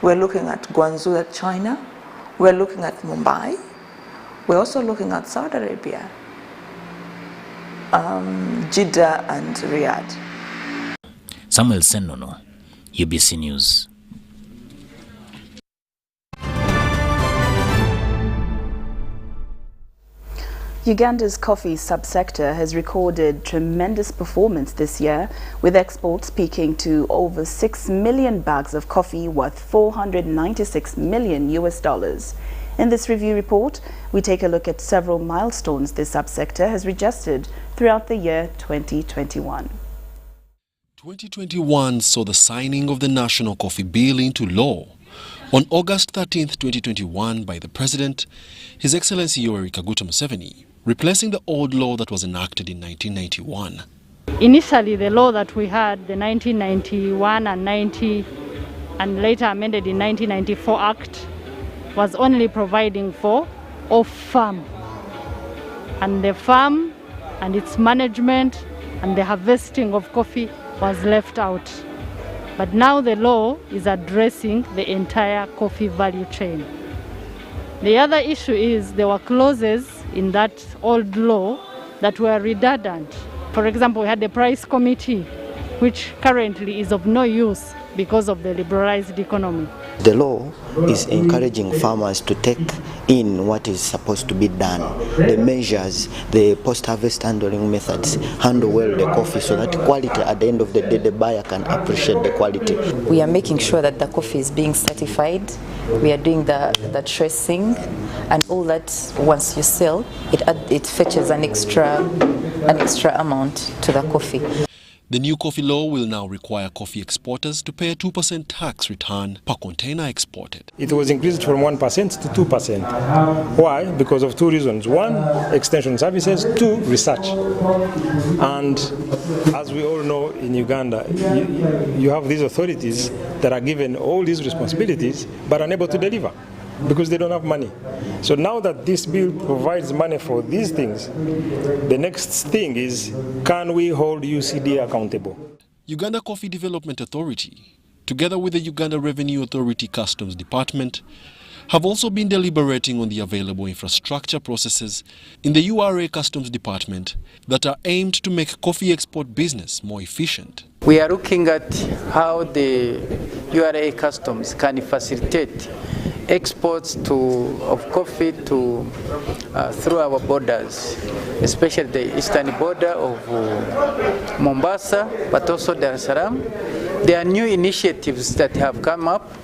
we're looking at Guangzhou, China, we're looking at Mumbai, we're also looking at Saudi Arabia, Jeddah and Riyadh. Samuel Senono, UBC News. Uganda's coffee subsector has recorded tremendous performance this year, with exports peaking to over 6 million bags of coffee worth $496 million. In this review report, we take a look at several milestones this subsector has registered throughout the year 2021. 2021 saw the signing of the National Coffee Bill into law on August 13, 2021 by the President, His Excellency Yoweri Kaguta Museveni, replacing the old law that was enacted in 1991. Initially, the law that we had, the 1991 and 90, and later amended in 1994 Act, was only providing for off-farm. And the farm and its management and the harvesting of coffee was left out. But now the law is addressing the entire coffee value chain. The other issue is there were clauses in that old law that were redundant. For example, we had the price committee, which currently is of no use because of the liberalized economy. The law is encouraging farmers to take in what is supposed to be done. The measures, the post-harvest handling methods, handle well the coffee so that quality at the end of the day the buyer can appreciate the quality. We are making sure that the coffee is being certified. We are doing the tracing, and all that once you sell, it fetches an extra amount to the coffee. The new coffee law will now require coffee exporters to pay a 2% tax return per container exported. It was increased from 1% to 2%. Why? Because of two reasons. One, extension services. Two, research. And as we all know in Uganda, you have these authorities that are given all these responsibilities but unable to deliver because they don't have money. So now that this bill provides money for these things, the next thing is, can we hold UCD accountable? Uganda Coffee Development Authority, together with the Uganda Revenue Authority Customs Department, have also been deliberating on the available infrastructure processes in the URA Customs Department that are aimed to make coffee export business more efficient. We are looking at how the URA Customs can facilitate exports of coffee through our borders, especially the eastern border of Mombasa, but also Dar es Salaam. There are new initiatives that have come up,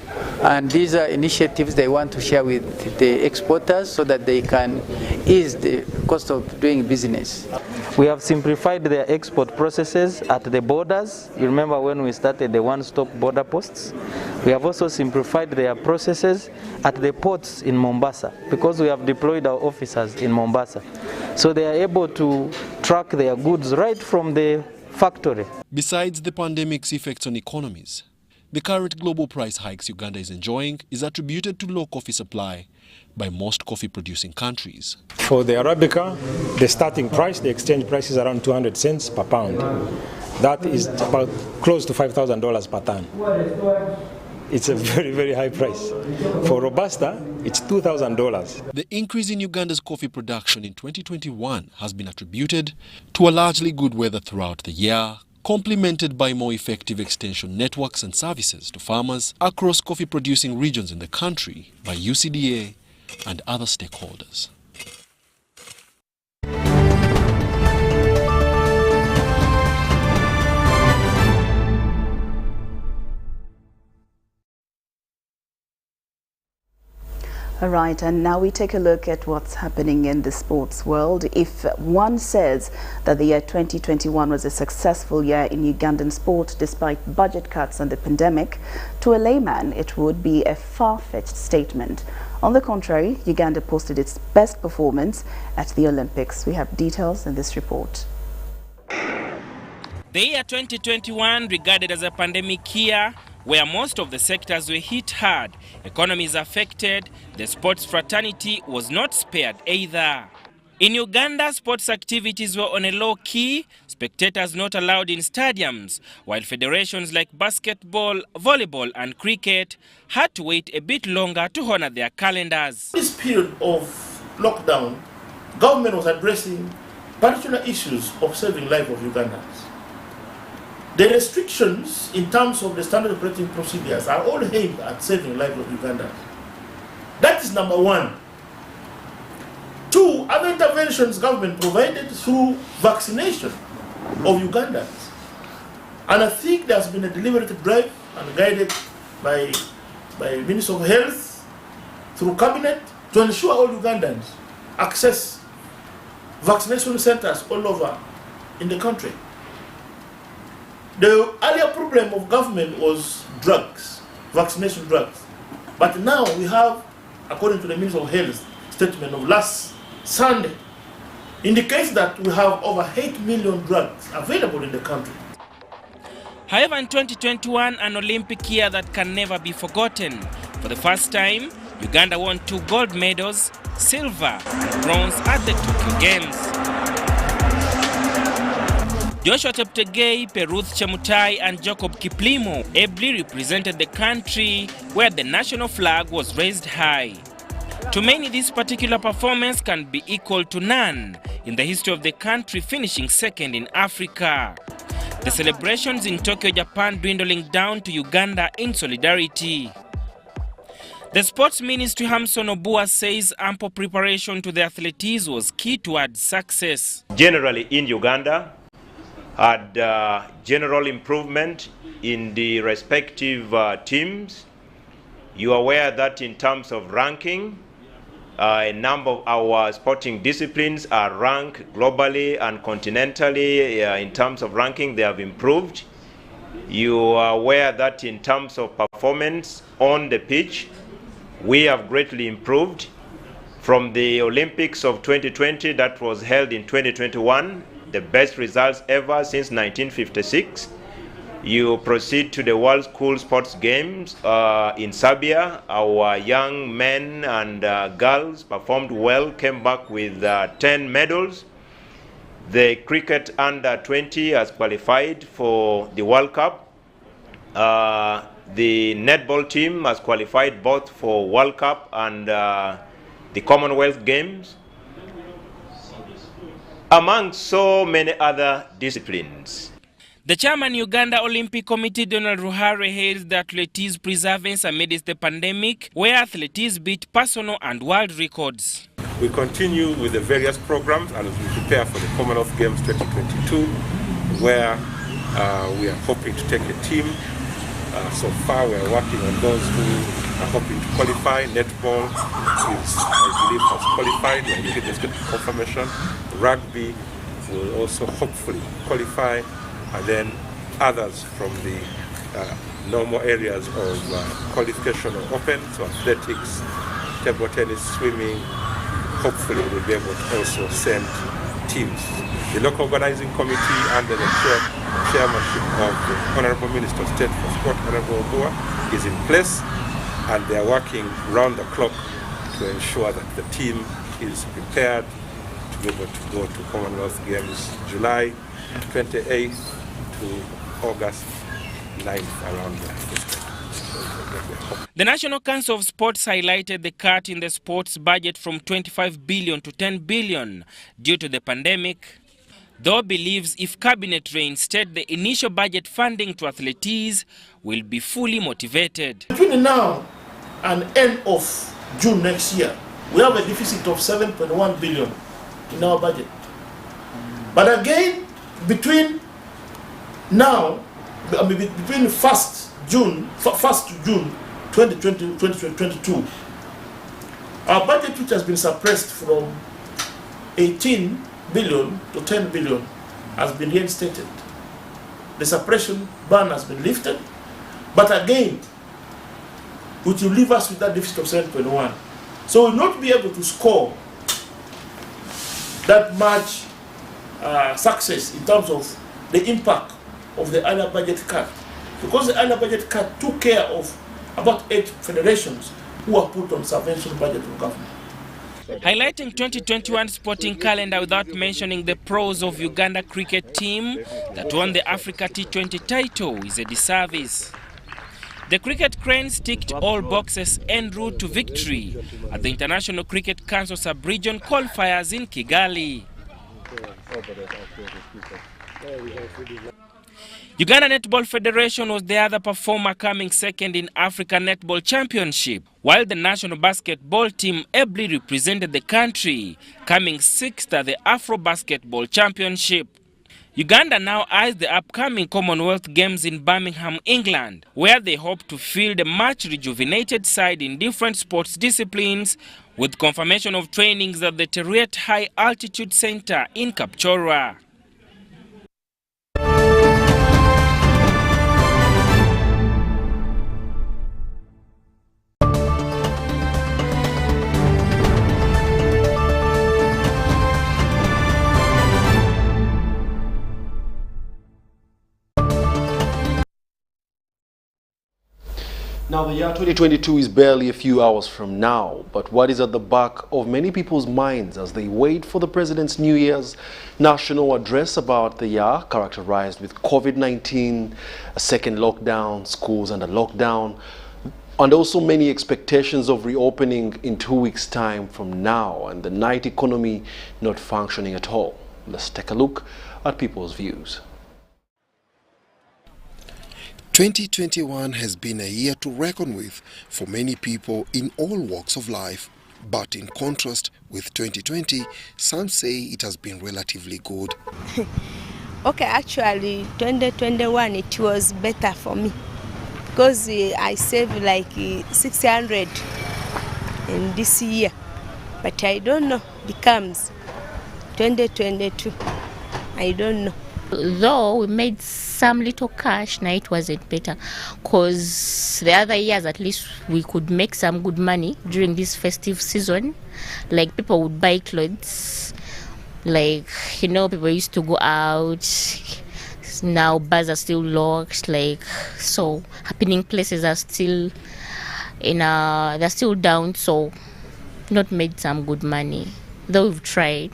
and these are initiatives they want to share with the exporters so that they can ease the cost of doing business. We have simplified their export processes at the borders. You remember when we started the one-stop border posts? We have also simplified their processes at the ports in Mombasa because we have deployed our officers in Mombasa. So they are able to track their goods right from the factory. Besides the pandemic's effects on economies, the current global price hikes Uganda is enjoying is attributed to low coffee supply by most coffee-producing countries. For the Arabica, the starting price, the exchange price is around 200 cents per pound. That is about close to $5,000 per ton. It's a very, very high price. For Robusta, it's $2,000. The increase in Uganda's coffee production in 2021 has been attributed to a largely good weather throughout the year, complemented by more effective extension networks and services to farmers across coffee-producing regions in the country by UCDA and other stakeholders. All right, and now we take a look at what's happening in the sports world. If one says that the year 2021 was a successful year in Ugandan sport despite budget cuts and the pandemic, to a layman it would be a far-fetched statement. On the contrary, Uganda posted its best performance at the Olympics. We have details in this report. The year 2021, regarded as a pandemic year, where most of the sectors were hit hard, economies affected, the sports fraternity was not spared either. In Uganda, sports activities were on a low key, spectators not allowed in stadiums, while federations like basketball, volleyball and cricket had to wait a bit longer to honor their calendars. This period of lockdown, government was addressing particular issues of saving life of Ugandans. The restrictions in terms of the standard operating procedures are all aimed at saving life of Ugandans. That is number one. Two, other interventions government provided through vaccination of Ugandans. And I think there's been a deliberate drive and guided by Minister of Health through Cabinet to ensure all Ugandans access vaccination centers all over in the country. The earlier problem of government was drugs, vaccination drugs. But now we have, according to the Minister of Health statement of last Sunday, indicates that we have over 8 million drugs available in the country. However, in 2021, an Olympic year that can never be forgotten. For the first time, Uganda won 2 gold medals, silver and bronze at the Tokyo Games. Joshua Cheptegei, Peruth Chemutai and Jacob Kiplimo ably represented the country where the national flag was raised high. To many, this particular performance can be equal to none in the history of the country, finishing second in Africa. The celebrations in Tokyo, Japan dwindling down to Uganda in solidarity. The Sports Ministry Hamson Obua says ample preparation to the athletes was key towards success. Generally in Uganda, had general improvement in the respective teams. You are aware that in terms of ranking, a number of our sporting disciplines are ranked globally and continentally. In terms of ranking, they have improved. You are aware that in terms of performance on the pitch, we have greatly improved from the Olympics of 2020 that was held in 2021, the best results ever since 1956. You proceed to the World School Sports Games in Serbia. Our young men and girls performed well, came back with 10 medals. The cricket under 20 has qualified for the World Cup. The netball team has qualified both for World Cup and the Commonwealth Games, among so many other disciplines. The chairman Uganda Olympic Committee, Donald Ruhare, hails the athletes' preservance amidst the pandemic, where athletes beat personal and world records. We continue with the various programs as we prepare for the Commonwealth Games 2022, where we are hoping to take a team. So far, we are working on those who are hoping to qualify. Netball is, I believe, has qualified. We are just getting confirmation. Rugby will also hopefully qualify, and then others from the normal areas of qualification are open. So athletics, table tennis, swimming, hopefully we'll be able to also send teams. The local organizing committee under the chairmanship of the Honorable Minister of State for Sport, Honorable Obua, is in place, and they are working round the clock to ensure that the team is prepared to be able to go to Commonwealth Games July 28th to August 9th, around there. The National Council of Sports highlighted the cut in the sports budget from 25 billion to 10 billion due to the pandemic, though believes if Cabinet reinstates the initial budget funding to athletes will be fully motivated. Between now and end of June next year, we have a deficit of 7.1 billion in our budget. But again, between now, between 1st June 2022, our budget, which has been suppressed from 18 billion to 10 billion, has been reinstated. The suppression ban has been lifted, but again, which will leave us with that deficit of 7.1. So we'll not be able to score that much success in terms of the impact of the other budget cut, because the other budget cut took care of about 8 federations who are put on subvention budget of government. Highlighting 2021 sporting calendar without mentioning the pros of Uganda cricket team that won the Africa T20 title is a disservice. The cricket cranes ticked all boxes en route to victory at the International Cricket Council sub-region qualifiers in Kigali. Uganda Netball Federation was the other performer, coming second in Africa Netball Championship, while the national basketball team ably represented the country, coming sixth at the Afro Basketball Championship. Uganda now eyes the upcoming Commonwealth Games in Birmingham, England, where they hope to field a much rejuvenated side in different sports disciplines, with confirmation of trainings at the Teriet High Altitude Center in Kapchorwa. Now, the year 2022 is barely a few hours from now, but what is at the back of many people's minds as they wait for the President's New Year's national address about the year characterized with COVID-19, a second lockdown, schools under lockdown, And also many expectations of reopening in 2 weeks' time from now, and the night economy not functioning at all. Let's take a look at people's views. 2021 has been a year to reckon with for many people in all walks of life. But in contrast with 2020, some say it has been relatively good. Okay, actually 2021 it was better for me because I saved like 600 in this year, but I don't know becomes 2022. I don't know. Though we made some little cash, now it wasn't better because the other years at least we could make some good money during this festive season. Like people would buy clothes, like people used to go out. Now bars are still locked, like so happening places are still they're still down, so not made some good money, though we've tried.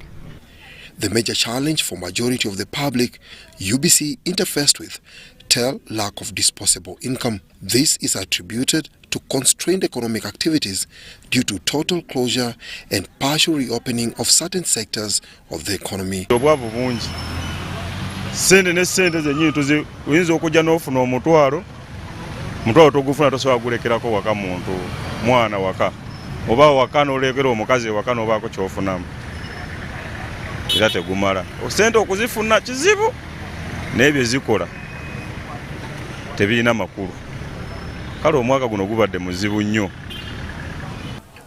The major challenge for majority of the public UBC interfaced with tell lack of disposable income. This is attributed to constrained economic activities due to total closure and partial reopening of certain sectors of the economy. Sente ne sente zennyini tuyinza okujja n'ofuna omutwalo togufuna tosobola gulekerako waka muntu mwana waka oba waka n'olekera omukazi waka n'obaako kyofunamu era tegumala sente okuzifuna kizibu n'ebyo zikola tebirina makulu kale omwaka guno gubadde muzibu nnyo.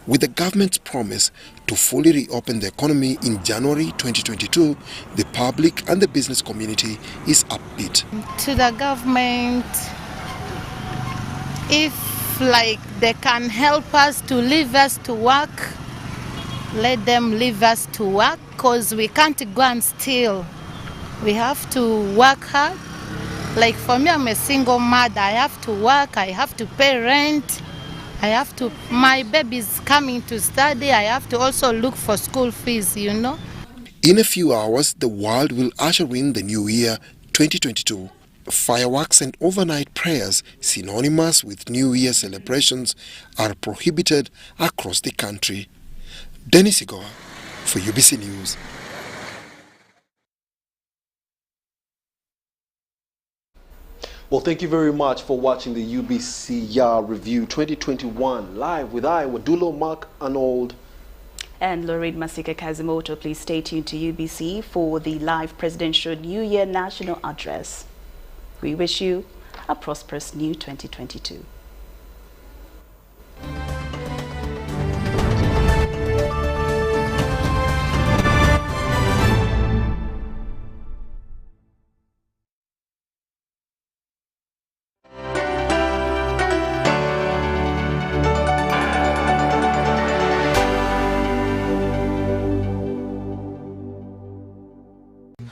With the government's promise to fully reopen the economy in January 2022, the public and the business community is upbeat. To the government, if they can help us to leave us to work, let them leave us to work because we can't go and steal. We have to work hard. Like for me, I'm a single mother. I have to work, I have to pay rent. My baby's coming to study. I have to also look for school fees, In a few hours, the world will usher in the new year 2022. Fireworks and overnight prayers, synonymous with New Year celebrations, are prohibited across the country. Dennis Igoa for UBC News. Well, thank you very much for watching the UBC Year Review 2021 live with Wadulo Anorld and Lauryne Kazimoto. Please stay tuned to UBC for the live presidential New Year national address. We wish you a prosperous new 2022.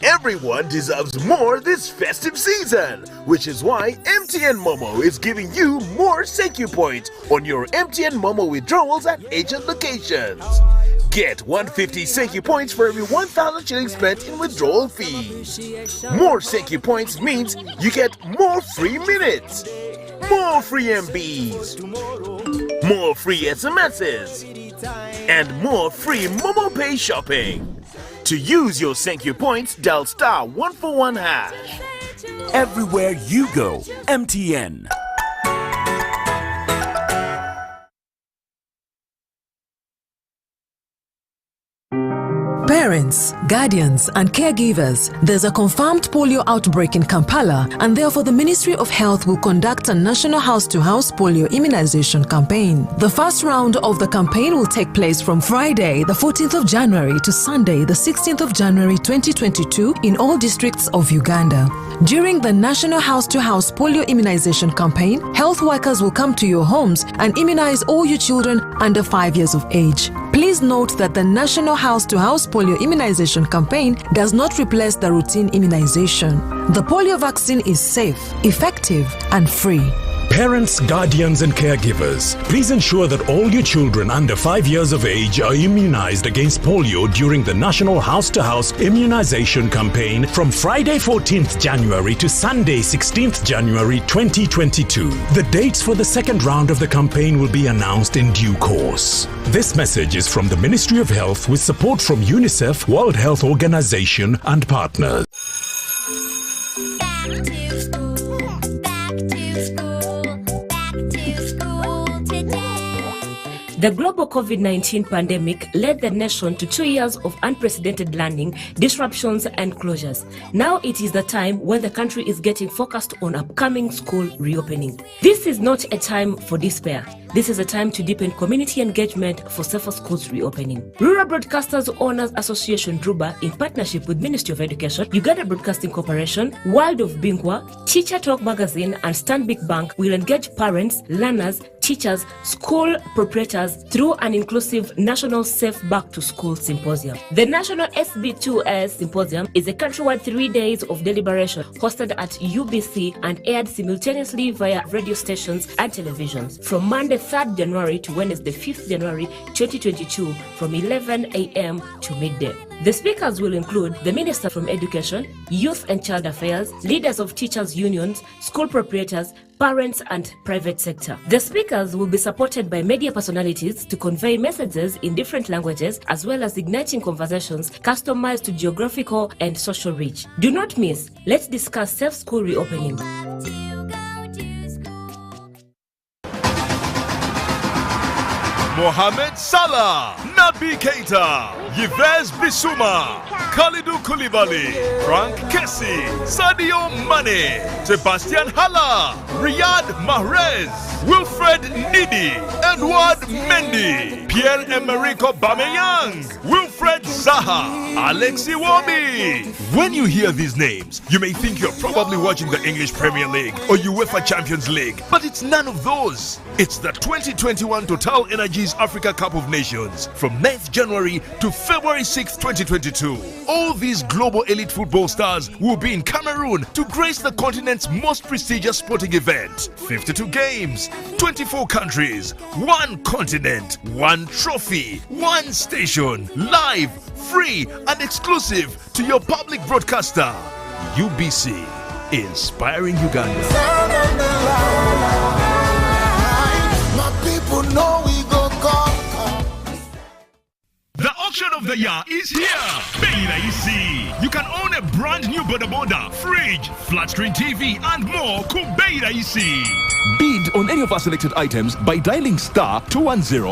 Everyone deserves more this festive season, which is why MTN Momo is giving you more thank you points on your MTN Momo withdrawals at agent locations. Get 150 thank you points for every 1,000 shillings spent in withdrawal fees. More thank you points means you get more free minutes, more free MBs, more free SMSs, and more free Momo Pay shopping. To use your thank you points, dial *141#. Everywhere you go, MTN. Parents, guardians and caregivers, there's a confirmed polio outbreak in Kampala, and therefore the Ministry of Health will conduct a national house-to-house polio immunization campaign. The first round of the campaign will take place from Friday, the 14th of January to Sunday, the 16th of January 2022 in all districts of Uganda. During the national house-to-house polio immunization campaign, health workers will come to your homes and immunize all your children under 5 years of age. Please note that the national house-to-house polio immunization campaign does not replace the routine immunization. The polio vaccine is safe, effective, and free. Parents, guardians and caregivers, please ensure that all your children under 5 years of age are immunized against polio during the National House-to-House Immunization Campaign from Friday 14th January to Sunday 16th January 2022. The dates for the second round of the campaign will be announced in due course. This message is from the Ministry of Health with support from UNICEF, World Health Organization and partners. The global COVID-19 pandemic led the nation to 2 years of unprecedented learning, disruptions and closures. Now it is the time when the country is getting focused on upcoming school reopening. This is not a time for despair. This is a time to deepen community engagement for safer schools reopening. Rural Broadcasters Owners Association Druba, in partnership with Ministry of Education, Uganda Broadcasting Corporation, World of Bingwa, Teacher Talk Magazine and Stanbic Bank will engage parents, learners, teachers, school proprietors through an inclusive National Safe Back to School Symposium. The National SB2S Symposium is a countrywide 3 days of deliberation hosted at UBC and aired simultaneously via radio stations and televisions from Monday 3rd January to Wednesday 5th January 2022 from 11 a.m. to midday. The speakers will include the Minister from Education, Youth and Child Affairs, leaders of teachers' unions, school proprietors, parents and private sector. The speakers will be supported by media personalities to convey messages in different languages as well as igniting conversations customized to geographical and social reach. Do not miss. Let's discuss safe school reopening. Mohamed Salah, Naby Keita, Yves Bissouma, Kalidou Koulibaly, Frank Kessie, Sadio Mane, Sebastian Haller, Riyad Mahrez, Wilfred Ndidi, Edouard Mendy, Pierre-Emerick Aubameyang, Wilfred Zaha, Alexi Iwobi. When you hear these names, you may think you're probably watching the English Premier League or UEFA Champions League, but it's none of those. It's the 2021 Total Energies Africa Cup of Nations from 9th January to February 6, 2022. All these global elite football stars will be in Cameroon to grace the continent's most prestigious sporting event. 52 games, 24 countries, 1 continent, 1 trophy, 1 station, live, free and exclusive to your public broadcaster. UBC, inspiring Uganda. The auction of the year is here. Beira Isi. You can own a brand new boda, fridge, flat screen TV and more. Beira Isi. Bid on any of our selected items by dialing *210